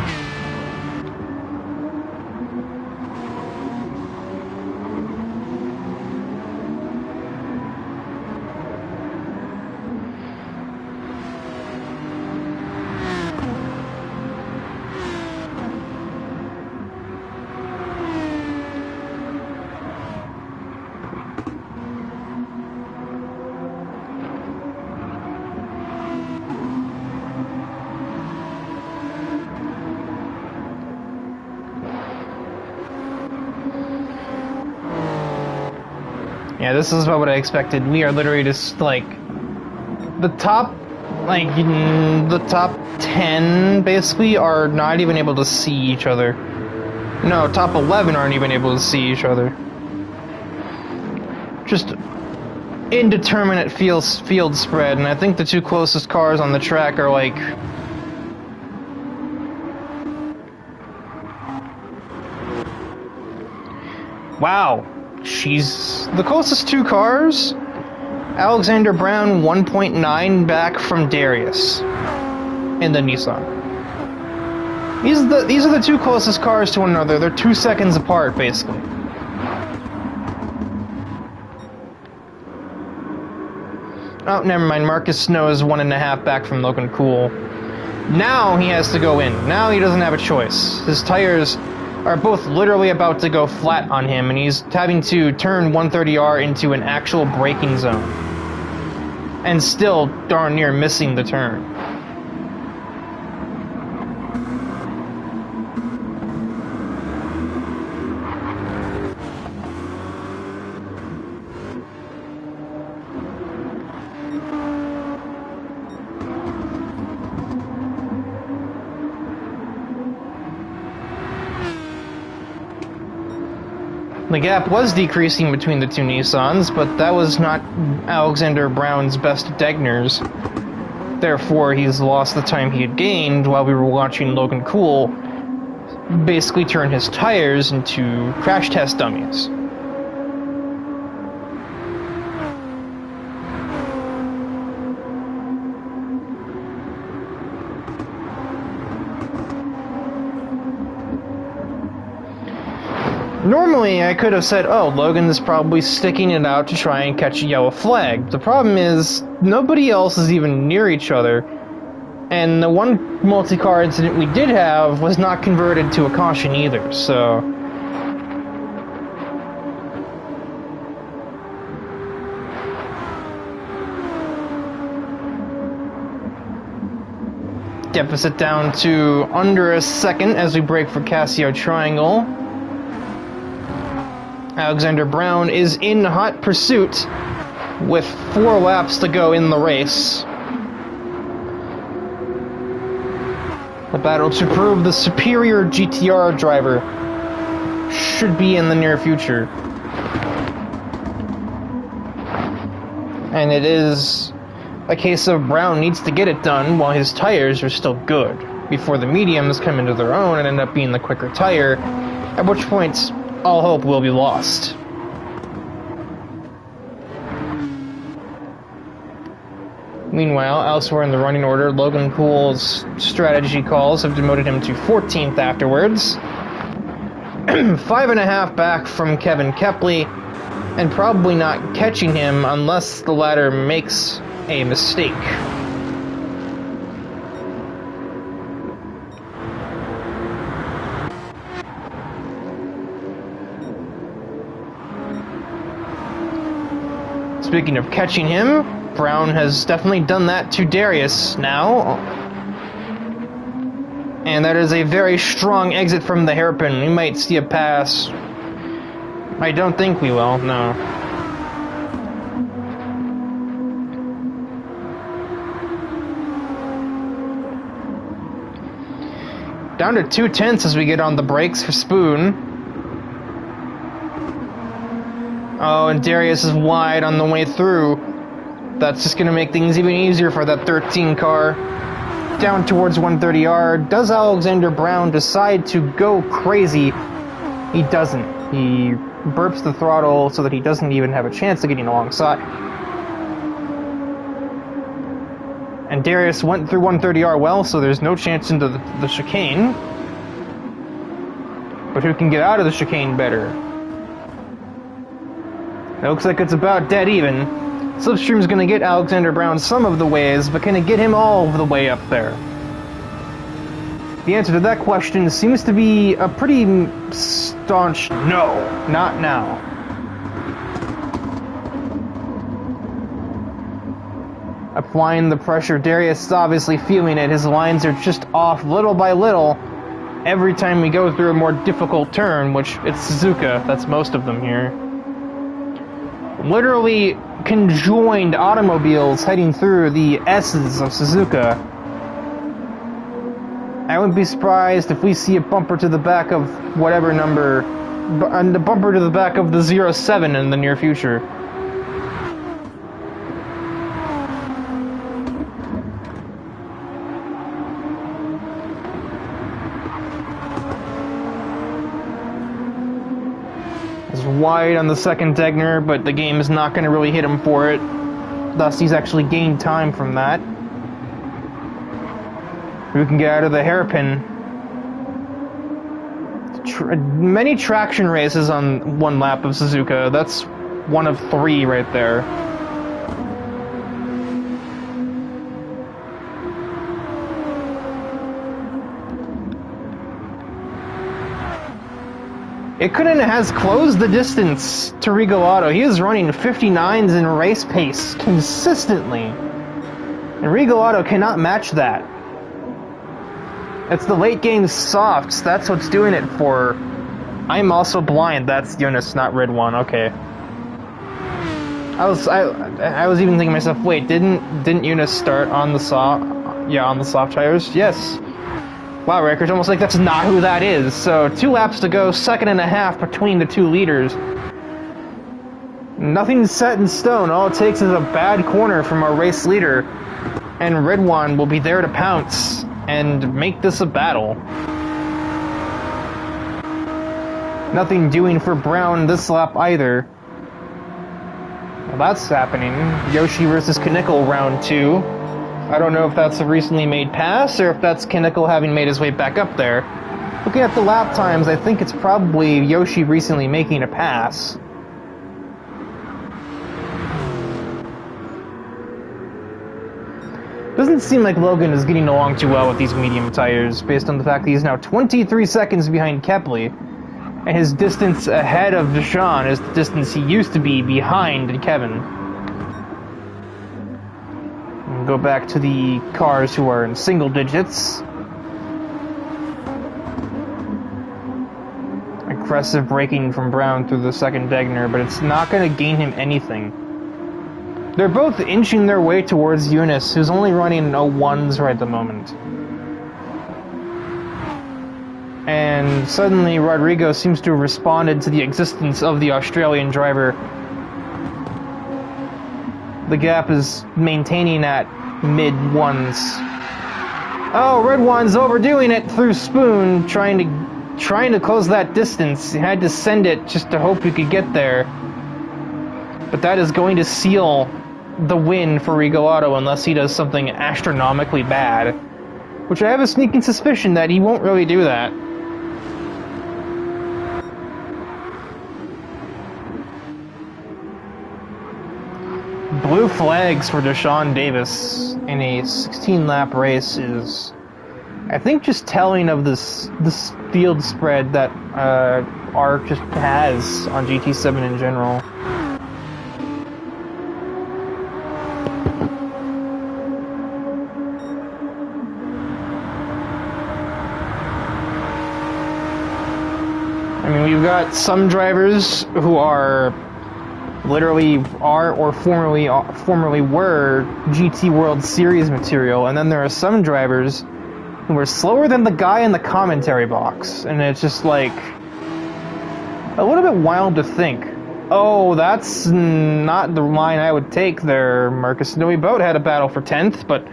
Speaker 1: Yeah, this is about what I expected. We are literally just, like, the top 10, basically, are not even able to see each other. No, top 11 aren't even able to see each other. Just indeterminate field spread, and I think the two closest cars on the track are, like... Wow. She's the closest two cars. Alexander Brown 1.9 back from Darius in the Nissan. These are the two closest cars to one another. They're 2 seconds apart, basically. Oh, never mind. Marcus Snow is 1.5 back from Logan Cool. Now he has to go in. Now he doesn't have a choice. His tires are both literally about to go flat on him, and he's having to turn 130R into an actual braking zone. And still darn near missing the turn. The gap was decreasing between the two Nissans, but that was not Alexander Brown's best Degners. Therefore, he's lost the time he had gained while we were watching Logan Cool basically turn his tires into crash test dummies. Normally, I could have said, oh, Logan is probably sticking it out to try and catch a yellow flag. The problem is, nobody else is even near each other, and the one multi-car incident we did have was not converted to a caution either, so... Deficit down to under a second as we brake for Casio Triangle. Alexander Brown is in hot pursuit with 4 laps to go in the race. The battle to prove the superior GTR driver should be in the near future. And it is a case of Brown needs to get it done while his tires are still good, before the mediums come into their own and end up being the quicker tire, at which point all hope will be lost. Meanwhile, elsewhere in the running order, Logan Cool's strategy calls have demoted him to 14th afterwards. 5.5 back from Kevin Kepley, and probably not catching him unless the latter makes a mistake. Speaking of catching him, Brown has definitely done that to Darius now. And that is a very strong exit from the hairpin. We might see a pass. I don't think we will, no. Down to 2/10 as we get on the brakes for Spoon. Oh, and Darius is wide on the way through. That's just going to make things even easier for that 13 car. Down towards 130R. Does Alexander Brown decide to go crazy? He doesn't. He burps the throttle so that he doesn't even have a chance of getting alongside. And Darius went through 130R well, so there's no chance into the chicane. But who can get out of the chicane better? It looks like it's about dead even. Slipstream's gonna get Alexander Brown some of the ways, but can it get him all of the way up there? The answer to that question seems to be a pretty staunch no. Not now. Applying the pressure, Darius is obviously feeling it. His lines are just off little by little every time we go through a more difficult turn, which it's Suzuka, that's most of them here. literally conjoined automobiles heading through the S's of Suzuka. I wouldn't be surprised if we see a bumper to the back of whatever number, and a bumper to the back of the 07 in the near future. It's wide on the second Degner, but the game is not going to really hit him for it. Thus, he's actually gained time from that. Who can get out of the hairpin? Many traction races on one lap of Suzuka. That's one of 3 right there. Ikunen has closed the distance to Rigoletto. He is running 59s in race pace consistently. And Rigoletto cannot match that. It's the late game softs. That's what's doing it for. I'm also blind. That's Jonas, not Red One. Okay. I was even thinking to myself, wait, didn't Jonas start on the soft? Yeah, on the soft tires. Yes. Wow, Rick, it's almost like that's not who that is. So 2 laps to go, 2.5 between the 2 leaders. Nothing's set in stone. All it takes is a bad corner from our race leader, and Redwan will be there to pounce and make this a battle. Nothing doing for Brown this lap either. Well, that's happening. Yoshi versus Knickel round 2. I don't know if that's a recently made pass or if that's Knickel having made his way back up there. Looking at the lap times, I think it's probably Yoshi recently making a pass. Doesn't seem like Logan is getting along too well with these medium tires, based on the fact that he's now 23 seconds behind Kepley, and his distance ahead of Deshawn is the distance he used to be behind Kevin. Go back to the cars who are in single digits. Aggressive braking from Brown through the second Degner, but it's not going to gain him anything. They're both inching their way towards Eunice, who's only running 01s right at the moment. And suddenly Rodrigo seems to have responded to the existence of the Australian driver. The gap is maintaining at mid-1s. Oh, Red One's overdoing it through Spoon, trying to close that distance. He had to send it just to hope he could get there. But that is going to seal the win for Rigoletto unless he does something astronomically bad. Which I have a sneaking suspicion that he won't really do that. Blue flags for Deshawn Davis in a 16-lap race is, I think, just telling of this field spread that ARC just has on GT7 in general. I mean, we've got some drivers who are literally are or formerly were GT World Series material, and then there are some drivers who are slower than the guy in the commentary box, and it's just like a little bit wild to think, oh, that's not the line I would take there, Marcus. No, we both had a battle for 10th, but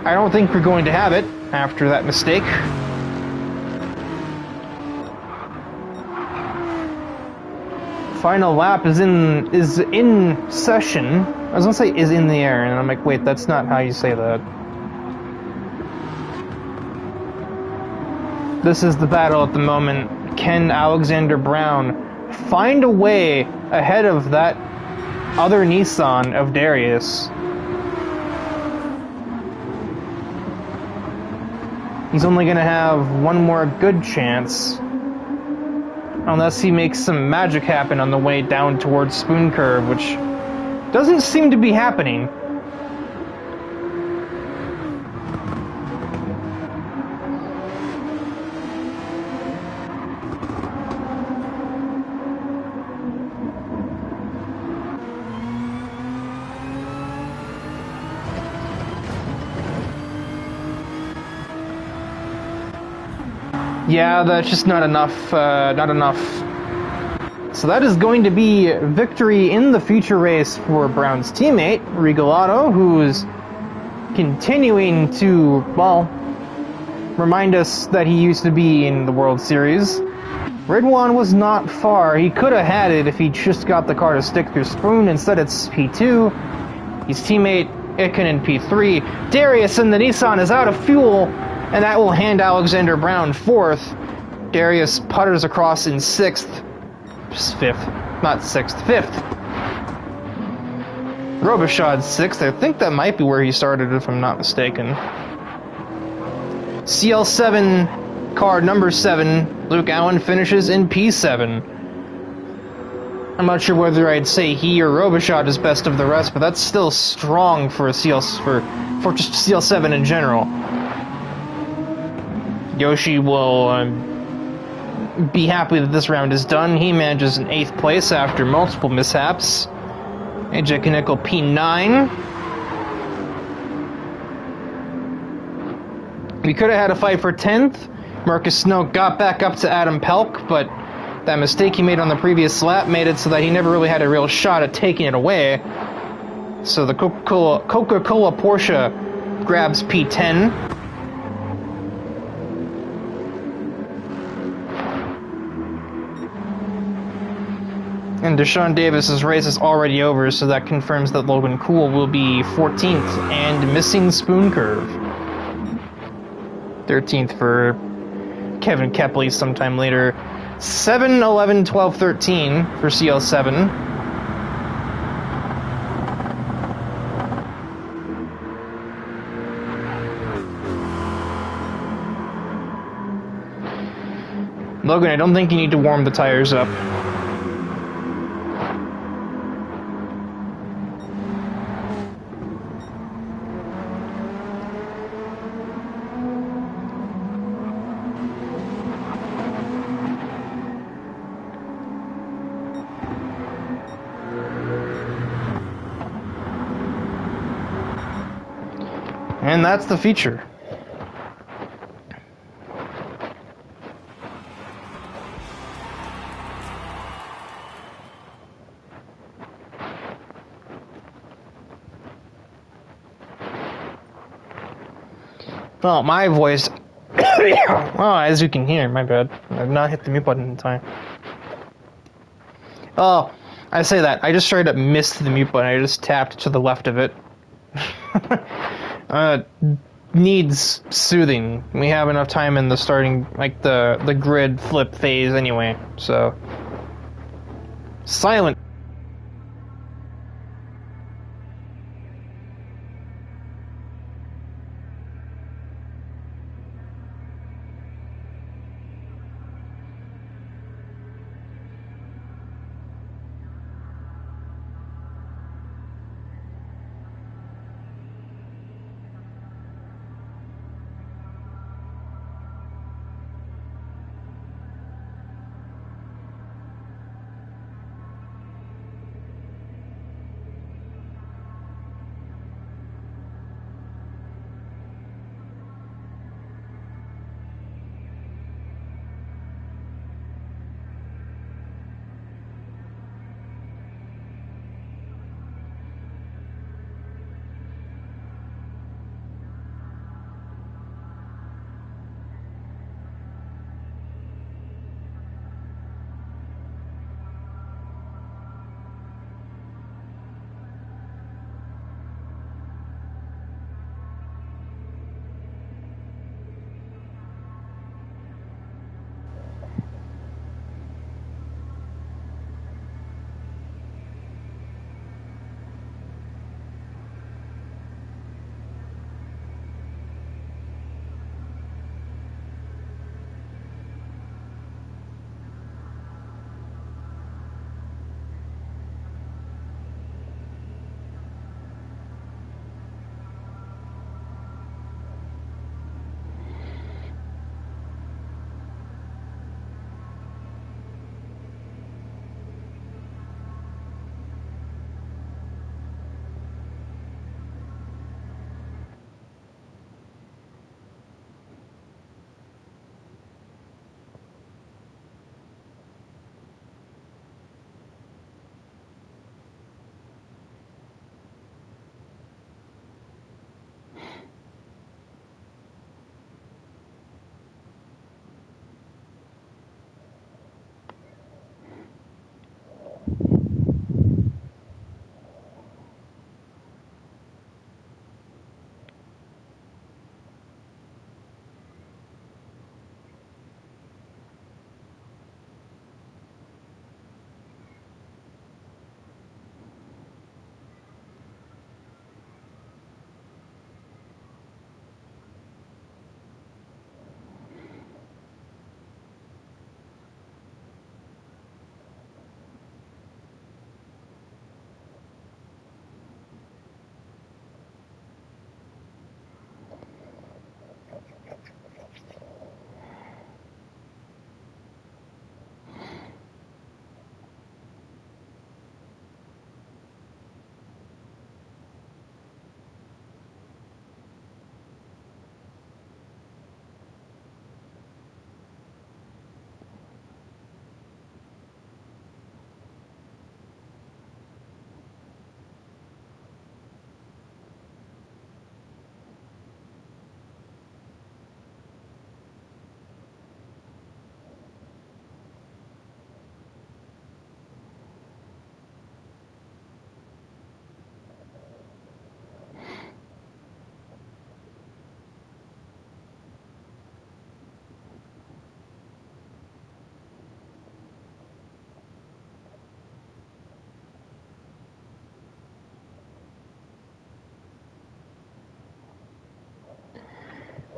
Speaker 1: I don't think we're going to have it after that mistake. Final lap is in session. I was gonna say is in the air, and I'm like, wait, that's not how you say that. This is the battle at the moment. Can Alexander Brown find a way ahead of that other Nissan of Darius? He's only gonna have one more good chance. Unless he makes some magic happen on the way down towards Spoon Curve, which doesn't seem to be happening. Yeah, that's just not enough. Not enough. So that is going to be victory in the feature race for Brown's teammate, Regalado, who's continuing to, well, remind us that he used to be in the World Series. Ridwan was not far. He could have had it if he just got the car to stick through Spoon. Instead, it's P2. His teammate, Ikonen, P3. Darius in the Nissan is out of fuel, and that will hand Alexander Brown 4th. Darius putters across in 6th. 5th. Not 6th. 5th. Robichaud 6th. I think that might be where he started, if I'm not mistaken. CL7, car number 7, Luke Allen finishes in P7. I'm not sure whether I'd say he or Robichaud is best of the rest, but that's still strong for a for just CL7 in general. Yoshi will be happy that this round is done. He manages in 8th place after multiple mishaps. AJ Kaneko P9. We could have had a fight for 10th. Marcus Snow got back up to Adam Pelk, but that mistake he made on the previous lap made it so that he never really had a real shot at taking it away. So the Coca-Cola Porsche grabs P10. And Deshaun Davis's race is already over, so that confirms that Logan Cool will be 14th and missing Spoon Curve. 13th for Kevin Kepley sometime later. 7, 11, 12, 13 for CL7. Logan, I don't think you need to warm the tires up. And that's the feature. Well, my voice... well, as you can hear, my bad. I've not hit the mute button in time. Oh, I say that. I just straight up missed the mute button. I just tapped to the left of it. Needs soothing. We have enough time in the starting, like the grid flip phase anyway, so. Silent.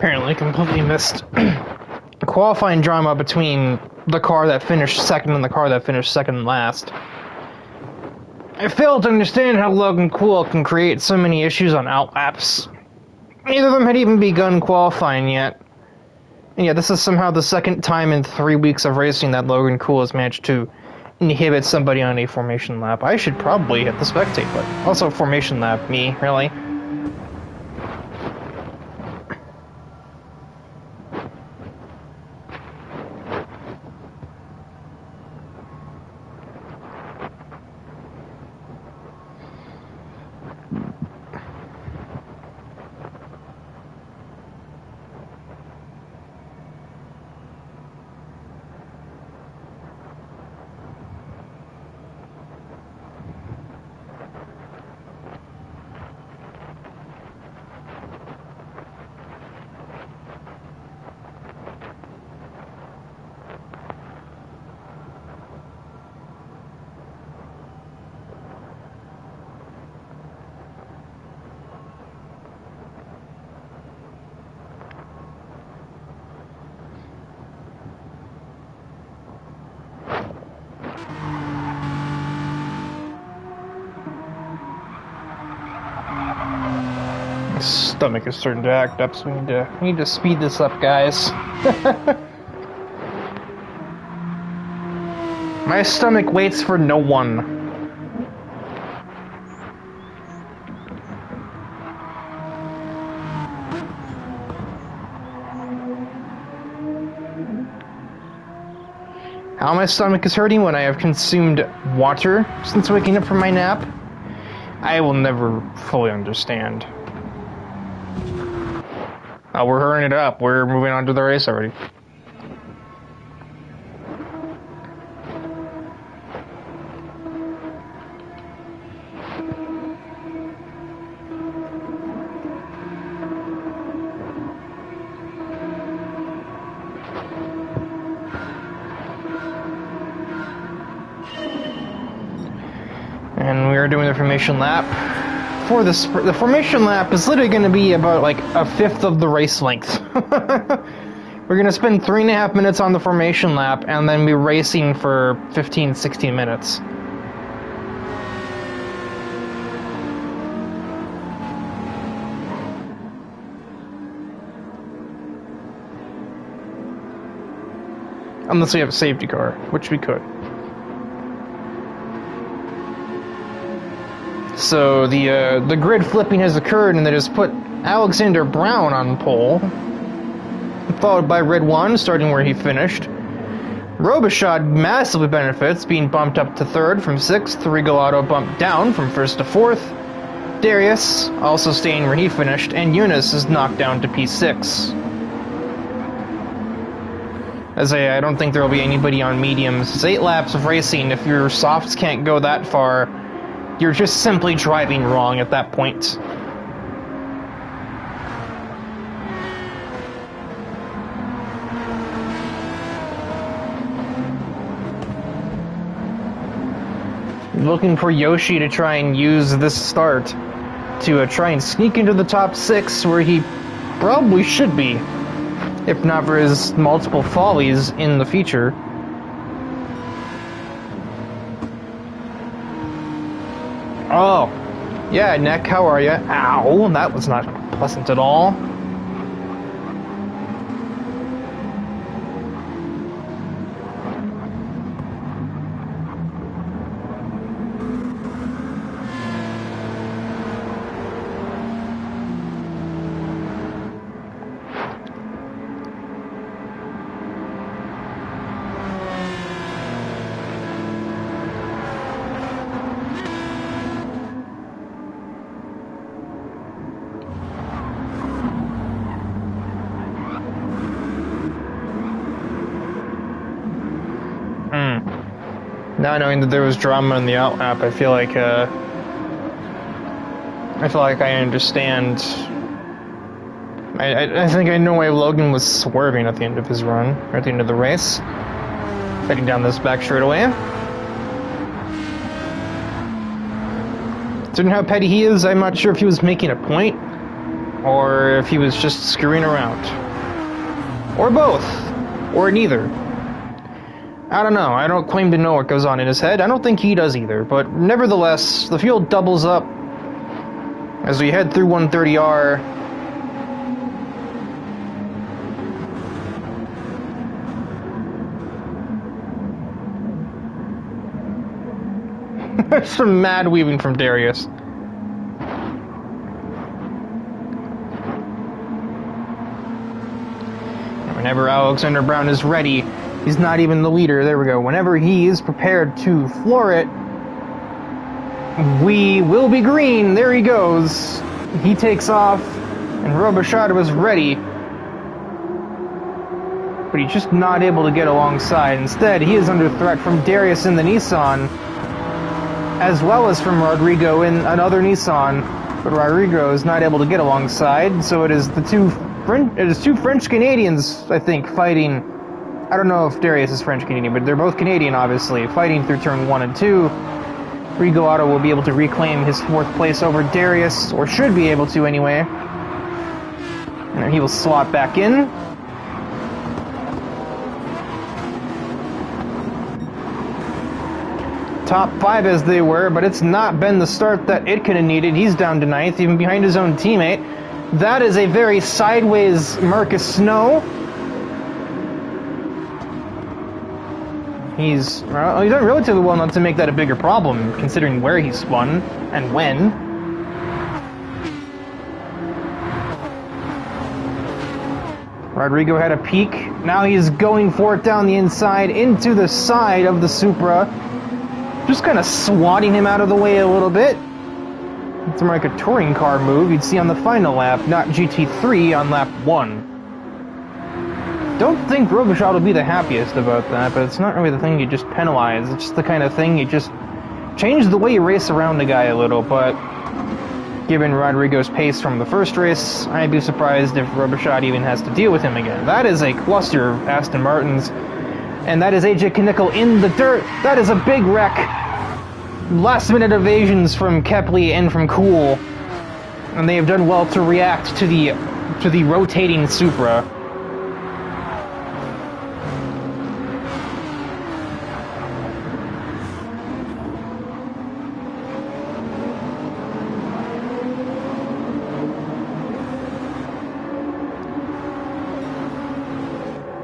Speaker 1: apparently completely missed qualifying drama between the car that finished second and the car that finished second and last. I fail to understand how Logan Cool can create so many issues on outlaps. Neither of them had even begun qualifying yet. And yet this is somehow the second time in 3 weeks of racing that Logan Cool has managed to inhibit somebody on a formation lap. I should probably hit the spectate button. Also, formation lap, me, really? Stomach is starting to act up, so we need to speed this up, guys. My stomach waits for no one. How my stomach is hurting when I have consumed water since waking up from my nap, I will never fully understand. Oh, we're hurrying it up. We're moving on to the race already. And we are doing the formation lap. For this, the formation lap is literally going to be about like a fifth of the race length. We're going to spend 3.5 minutes on the formation lap and then be racing for 15-16 minutes. Unless we have a safety car, which we could. So the grid flipping has occurred, and that has put Alexander Brown on pole, followed by Red One, starting where he finished. Robichaud massively benefits, being bumped up to third from sixth. Regalado bumped down from first to fourth. Darius also staying where he finished, and Eunice is knocked down to P6. As I don't think there will be anybody on mediums. It's 8 laps of racing. If your softs can't go that far, you're just simply driving wrong at that point. Looking for Yoshi to try and use this start to try and sneak into the top 6 where he probably should be, if not for his multiple follies in the feature. Oh, yeah, Nick, how are you? Ow, that was not pleasant at all. Now knowing that there was drama in the outlap, I feel like I understand. I think I know why Logan was swerving at the end of his run, or at the end of the race. Heading down this back straightaway. Considering how petty he is, I'm not sure if he was making a point. or if he was just screwing around. Or both. Or neither. I don't know. I don't claim to know what goes on in his head. I don't think he does either. But nevertheless, the field doubles up as we head through 130R. There's some mad weaving from Darius. Whenever Alexander Brown is ready, he's not even the leader. There we go. Whenever he is prepared to floor it, we will be green. There he goes. He takes off, and Robichaud was ready. But he's just not able to get alongside. Instead, he is under threat from Darius in the Nissan, as well as from Rodrigo in another Nissan. But Rodrigo is not able to get alongside, so it is two French Canadians, I think, fighting. I don't know if Darius is French Canadian, but they're both Canadian, obviously, fighting through turn 1 and 2. Rigo Auto will be able to reclaim his 4th place over Darius, or should be able to anyway. And then he will slot back in. Top 5 as they were, but it's not been the start that Itkinen needed. He's down to 9th, even behind his own teammate. That is a very sideways Marcus Snow. He's done relatively well not to make that a bigger problem, considering where he spun and when. Rodrigo had a peek. Now he's going for it down the inside into the side of the Supra. Just kind of swatting him out of the way a little bit. It's more like a touring car move you'd see on the final lap, not GT3 on lap 1. Don't think Robichaud will be the happiest about that, but it's not really the thing you just penalize. It's just the kind of thing you just change the way you race around a guy a little, but given Rodrigo's pace from the first race, I'd be surprised if Robichaud even has to deal with him again. That is a cluster of Aston Martins, and that is AJ Knickel in the dirt. That is a big wreck. Last-minute evasions from Kepley and from Kuhl, and they have done well to react to the rotating Supra.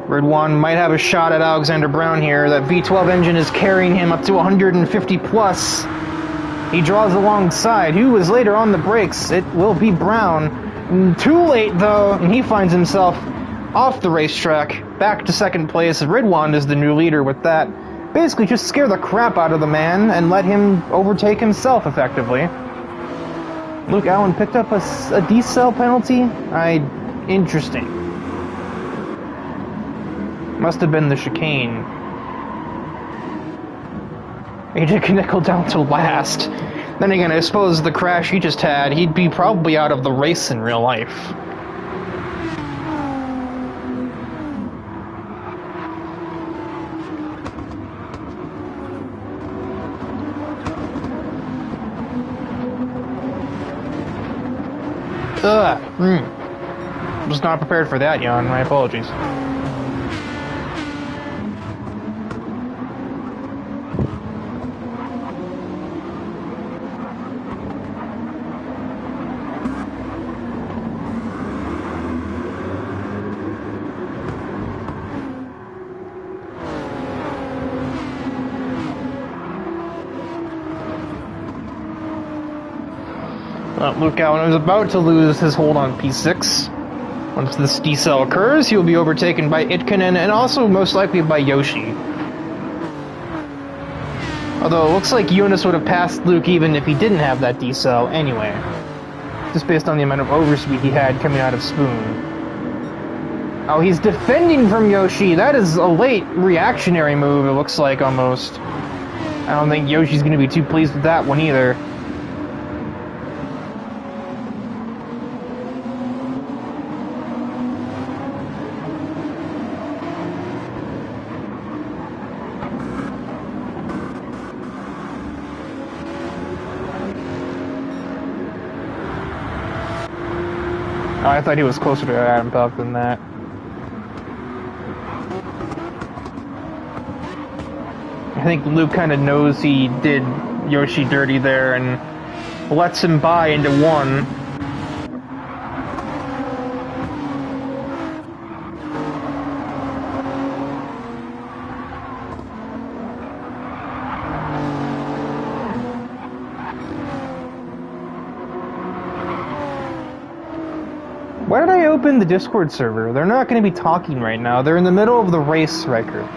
Speaker 1: Red One might have a shot at Alexander Brown here. That V12 engine is carrying him up to 150 plus. He draws alongside. Who is later on the brakes? It will be Brown. Too late though, and he finds himself off the racetrack, back to 2nd place. Ridwan is the new leader with that. Basically just scare the crap out of the man and let him overtake himself effectively. Luke Allen picked up a decel penalty? Interesting. Must have been the chicane. AJ Knickel down to last. Then again, I suppose the crash he just had, he'd be probably out of the race in real life. Was not prepared for that, Jan. My apologies. Luke Allen is about to lose his hold on P6. Once this decel occurs, he will be overtaken by Itkinen and also most likely by Yoshi. Although it looks like Jonas would have passed Luke even if he didn't have that decel anyway. Just based on the amount of overspeed he had coming out of Spoon. Oh, he's defending from Yoshi. That is a late reactionary move, it looks like, almost. I don't think Yoshi's going to be too pleased with that one either. Oh, I thought he was closer to Adam Pelk than that. I think Luke kind of knows he did Yoshi dirty there and lets him by into one. Why did I open the Discord server? They're not going to be talking right now. They're in the middle of the race, Riker.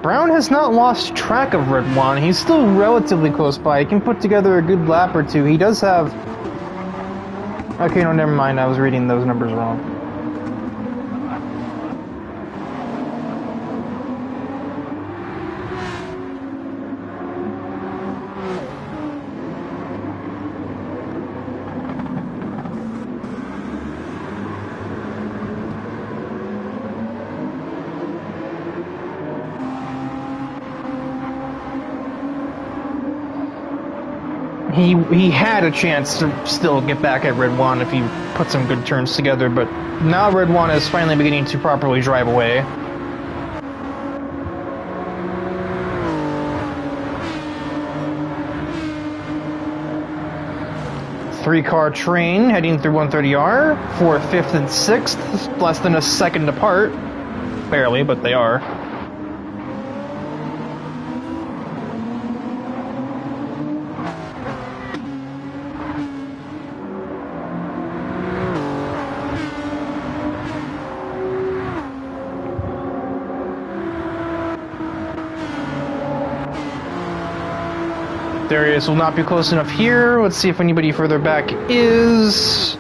Speaker 1: Brown has not lost track of Red One. He's still relatively close by. He can put together a good lap or two. He does have... Okay, no, never mind. I was reading those numbers wrong. He had a chance to still get back at Red One if he put some good turns together, but now Red One is finally beginning to properly drive away. Three-car train heading through 130R for 5th and 6th, less than a second apart. Barely, but they are. Darius will not be close enough here. Let's see if anybody further back is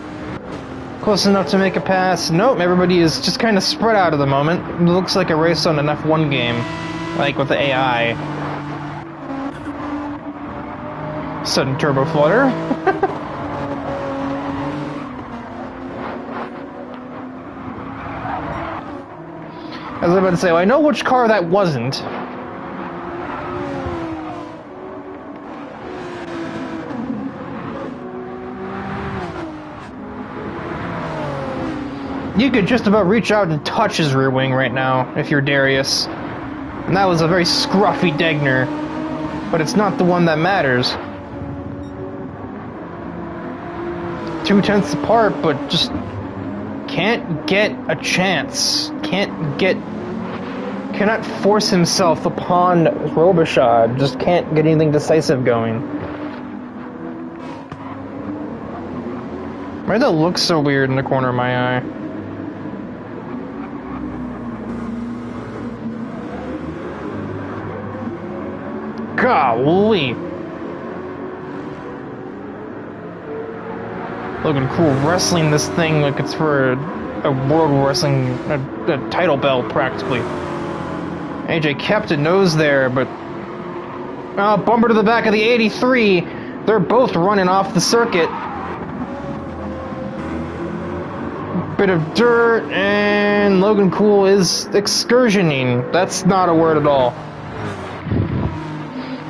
Speaker 1: close enough to make a pass. Nope, everybody is just kind of spread out at the moment. It looks like a race on an F1 game, like with the AI. Sudden turbo flutter. I was about to say, well, I know which car that wasn't. You could just about reach out and touch his rear wing right now, if you're Darius. And that was a very scruffy Degner, but it's not the one that matters. 2/10 apart, but just can't get a chance. Cannot force himself upon Robichaud. Just can't get anything decisive going. Why that looks so weird in the corner of my eye? Golly! Logan Cool wrestling this thing like it's for a world wrestling a title belt practically. AJ kept a nose there, but bumper to the back of the 83. They're both running off the circuit. Bit of dirt, and Logan Cool is excursioning. That's not a word at all.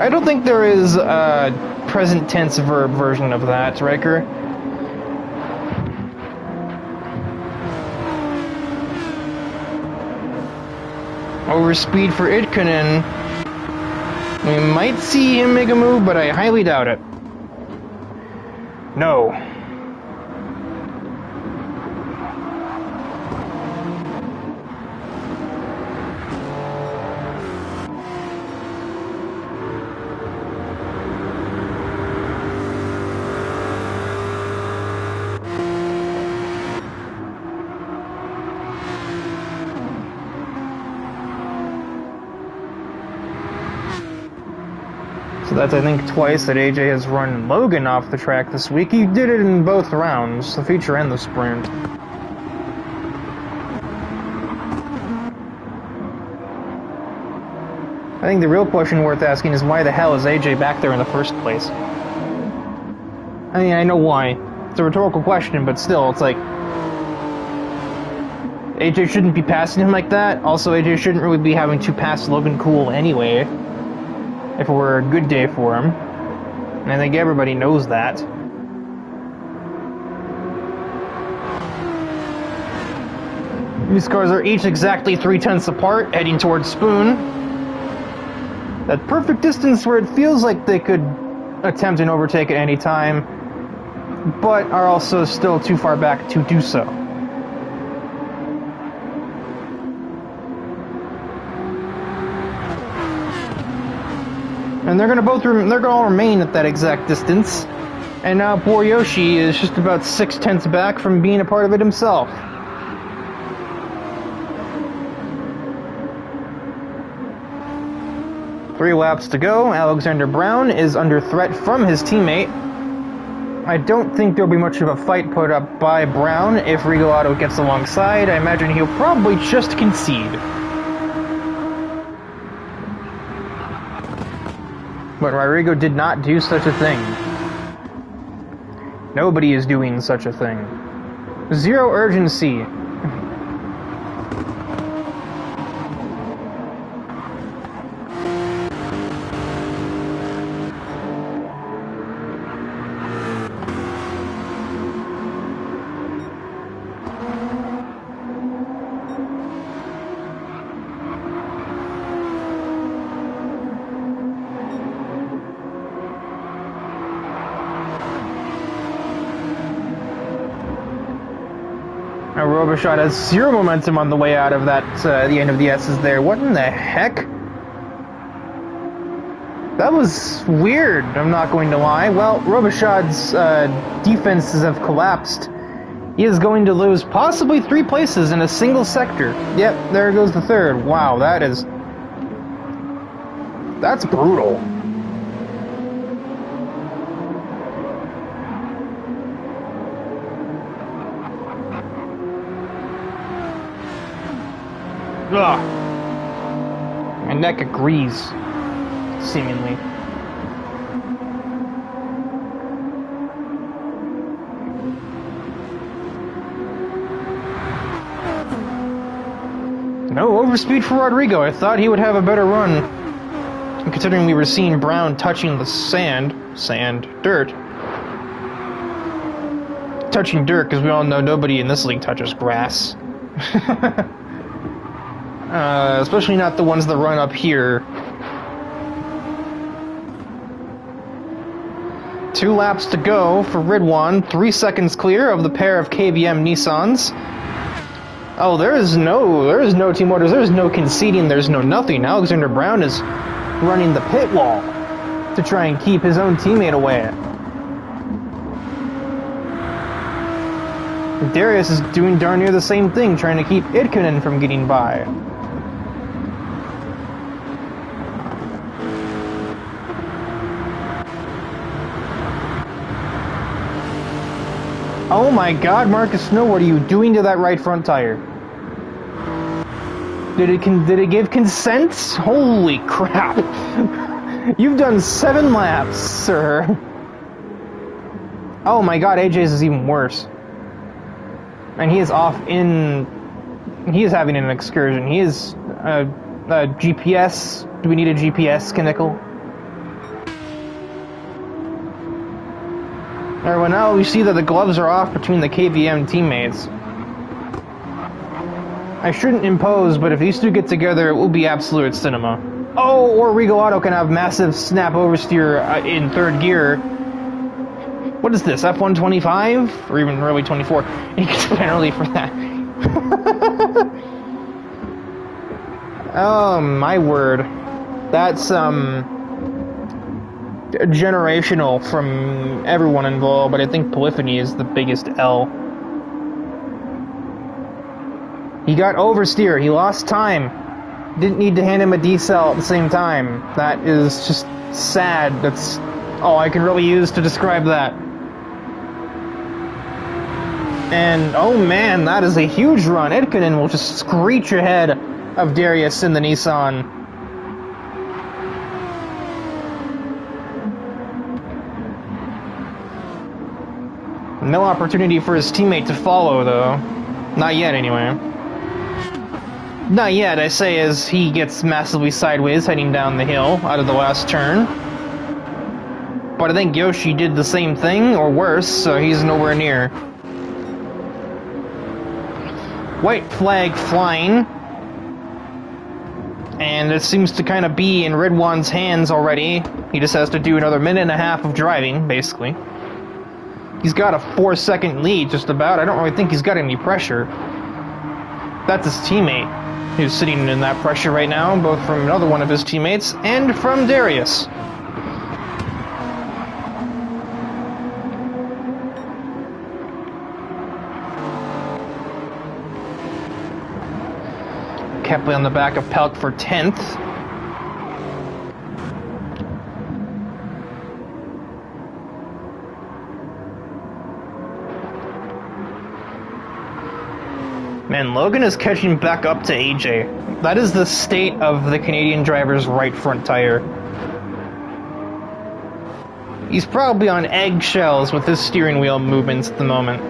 Speaker 1: I don't think there is a present tense verb version of that, Riker. Overspeed for Idkonen. We might see him make a move, but I highly doubt it. No. So that's, I think, twice that AJ has run Logan off the track this week. He did it in both rounds, the feature and the sprint. I think the real question worth asking is why the hell is AJ back there in the first place? I mean, I know why. It's a rhetorical question, but still, it's like... AJ shouldn't be passing him like that. Also, AJ shouldn't really be having to pass Logan Cool anyway. if it were a good day for him. And I think everybody knows that. These cars are each exactly 3/10 apart, heading towards Spoon. That perfect distance where it feels like they could attempt an overtake at any time, but are also still too far back to do so. And they're gonna all remain at that exact distance. And now Boriyoshi is just about 6/10 back from being a part of it himself. Three laps to go. Alexander Brown is under threat from his teammate. I don't think there'll be much of a fight put up by Brown if Rigoletto gets alongside. I imagine he'll probably just concede. But Rodrigo did not do such a thing. Nobody is doing such a thing. Zero urgency. Now Robichaud has zero momentum on the way out of that, the end of the S's there. What in the heck? That was weird, I'm not going to lie. Well, Robichaud's defenses have collapsed. He is going to lose possibly 3 places in a single sector. Yep, there goes the third. Wow, that's brutal. Ugh. My neck agrees, seemingly. No overspeed for Rodrigo. I thought he would have a better run. Considering we were seeing Brown touching the dirt. Touching dirt, because we all know nobody in this league touches grass. Especially not the ones that run up here. 2 laps to go for Ridwan. 3 seconds clear of the pair of KBM Nissans. Oh, there is no team orders. There is no conceding. There's no nothing. Alexander Brown is running the pit wall to try and keep his own teammate away. Darius is doing darn near the same thing, trying to keep Idkonen from getting by. Oh my god, Marcus Snow, what are you doing to that right front tire? Did it give consent? Holy crap. You've done 7 laps, sir. Oh my god, AJ's is even worse. And he is he is having an excursion. He is, GPS. Do we need a GPS, Kinnickle? Alright, well now we see that the gloves are off between the KBM teammates. I shouldn't impose, but if these two get together, it will be absolute cinema. Oh, or Rigoletto can have massive snap oversteer in 3rd gear. What is this, F125? Or even really 24? He gets a penalty for that. Oh, my word. That's, generational from everyone involved, but I think Polyphony is the biggest L. He got oversteer, he lost time. Didn't need to hand him a decel at the same time. That is just sad. That's all I can really use to describe that. And oh man, that is a huge run. Idkonen will just screech ahead of Darius in the Nissan. No opportunity for his teammate to follow, though. Not yet, anyway. Not yet, I say, as he gets massively sideways heading down the hill out of the last turn. But I think Yoshi did the same thing, or worse, so he's nowhere near. White flag flying. And it seems to kind of be in Ridwan's hands already. He just has to do another minute and a half of driving, basically. He's got a 4-second lead, just about. I don't really think he's got any pressure. That's his teammate, who's sitting in that pressure right now, both from another one of his teammates and from Darius. Kepley on the back of Pelk for 10th. Man, Logan is catching back up to AJ. That is the state of the Canadian driver's right front tire. He's probably on eggshells with his steering wheel movements at the moment.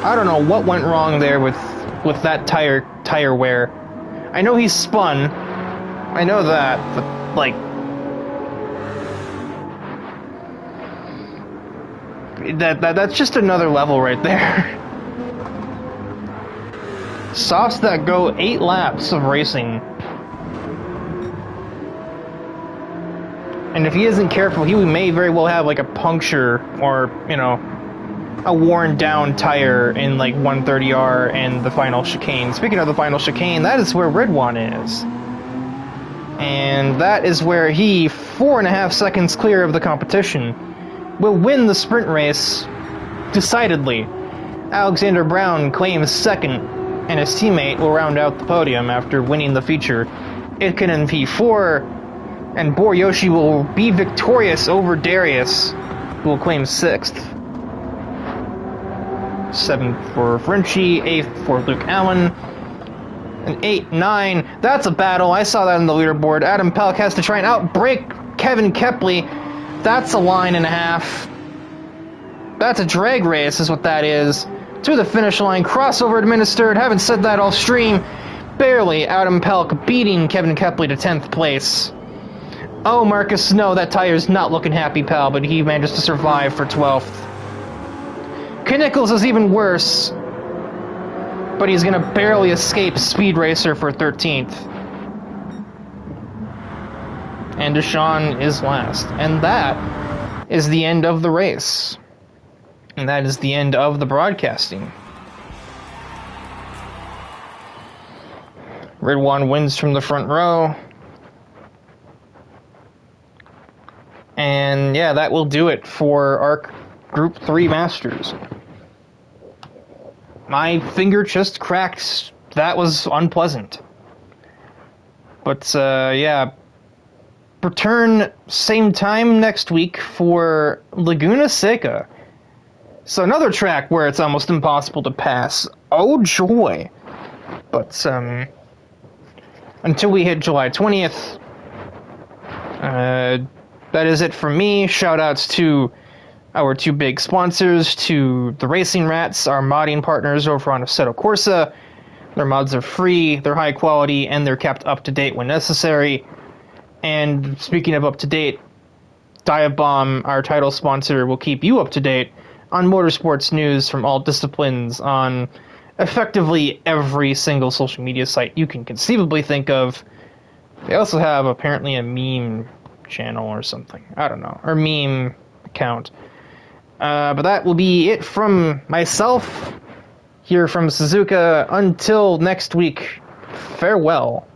Speaker 1: I don't know what went wrong there with that tire wear. I know he's spun. I know that, but like that's just another level right there. Softs that go 8 laps of racing. And if he isn't careful, he may very well have like a puncture or, you know, a worn down tire in like 130R and the final chicane. Speaking of the final chicane, that is where Ridwan is. And that is where he, 4.5 seconds clear of the competition, will win the sprint race decidedly. Alexander Brown claims second, and his teammate will round out the podium after winning the feature. Itkinen P4, and Boryoshi will be victorious over Darius, who will claim 6th. 7th for Frenchie, 8th for Luke Allen, and 8, 9. That's a battle. I saw that on the leaderboard. Adam Pelk has to try and outbrake Kevin Kepley. That's a line and a half. That's a drag race is what that is. To the finish line, crossover administered. Haven't said that all stream. Barely. Adam Pelk beating Kevin Kepley to 10th place. Oh, Marcus, no, that tire's not looking happy, pal, but he managed to survive for 12th. Knickles is even worse, but he's going to barely escape Speed Racer for 13th. And Deshaun is last. And that is the end of the race. And that is the end of the broadcasting. Ridwan wins from the front row. And yeah, that will do it for our Group 3 Masters. My finger just cracked. That was unpleasant. But yeah, return same time next week for Laguna Seca. So another track where it's almost impossible to pass. Oh joy. But until we hit July 20th, that is it from me. Shoutouts to our 2 big sponsors, to the Racing Rats, our modding partners over on Assetto Corsa. Their mods are free, they're high quality, and they're kept up to date when necessary. And speaking of up to date, DIVEBOMB, our title sponsor, will keep you up to date on motorsports news from all disciplines on effectively every single social media site you can conceivably think of. They also have apparently a meme channel or something. I don't know. Or meme account. But that will be it from myself here from Suzuka. Until next week, farewell.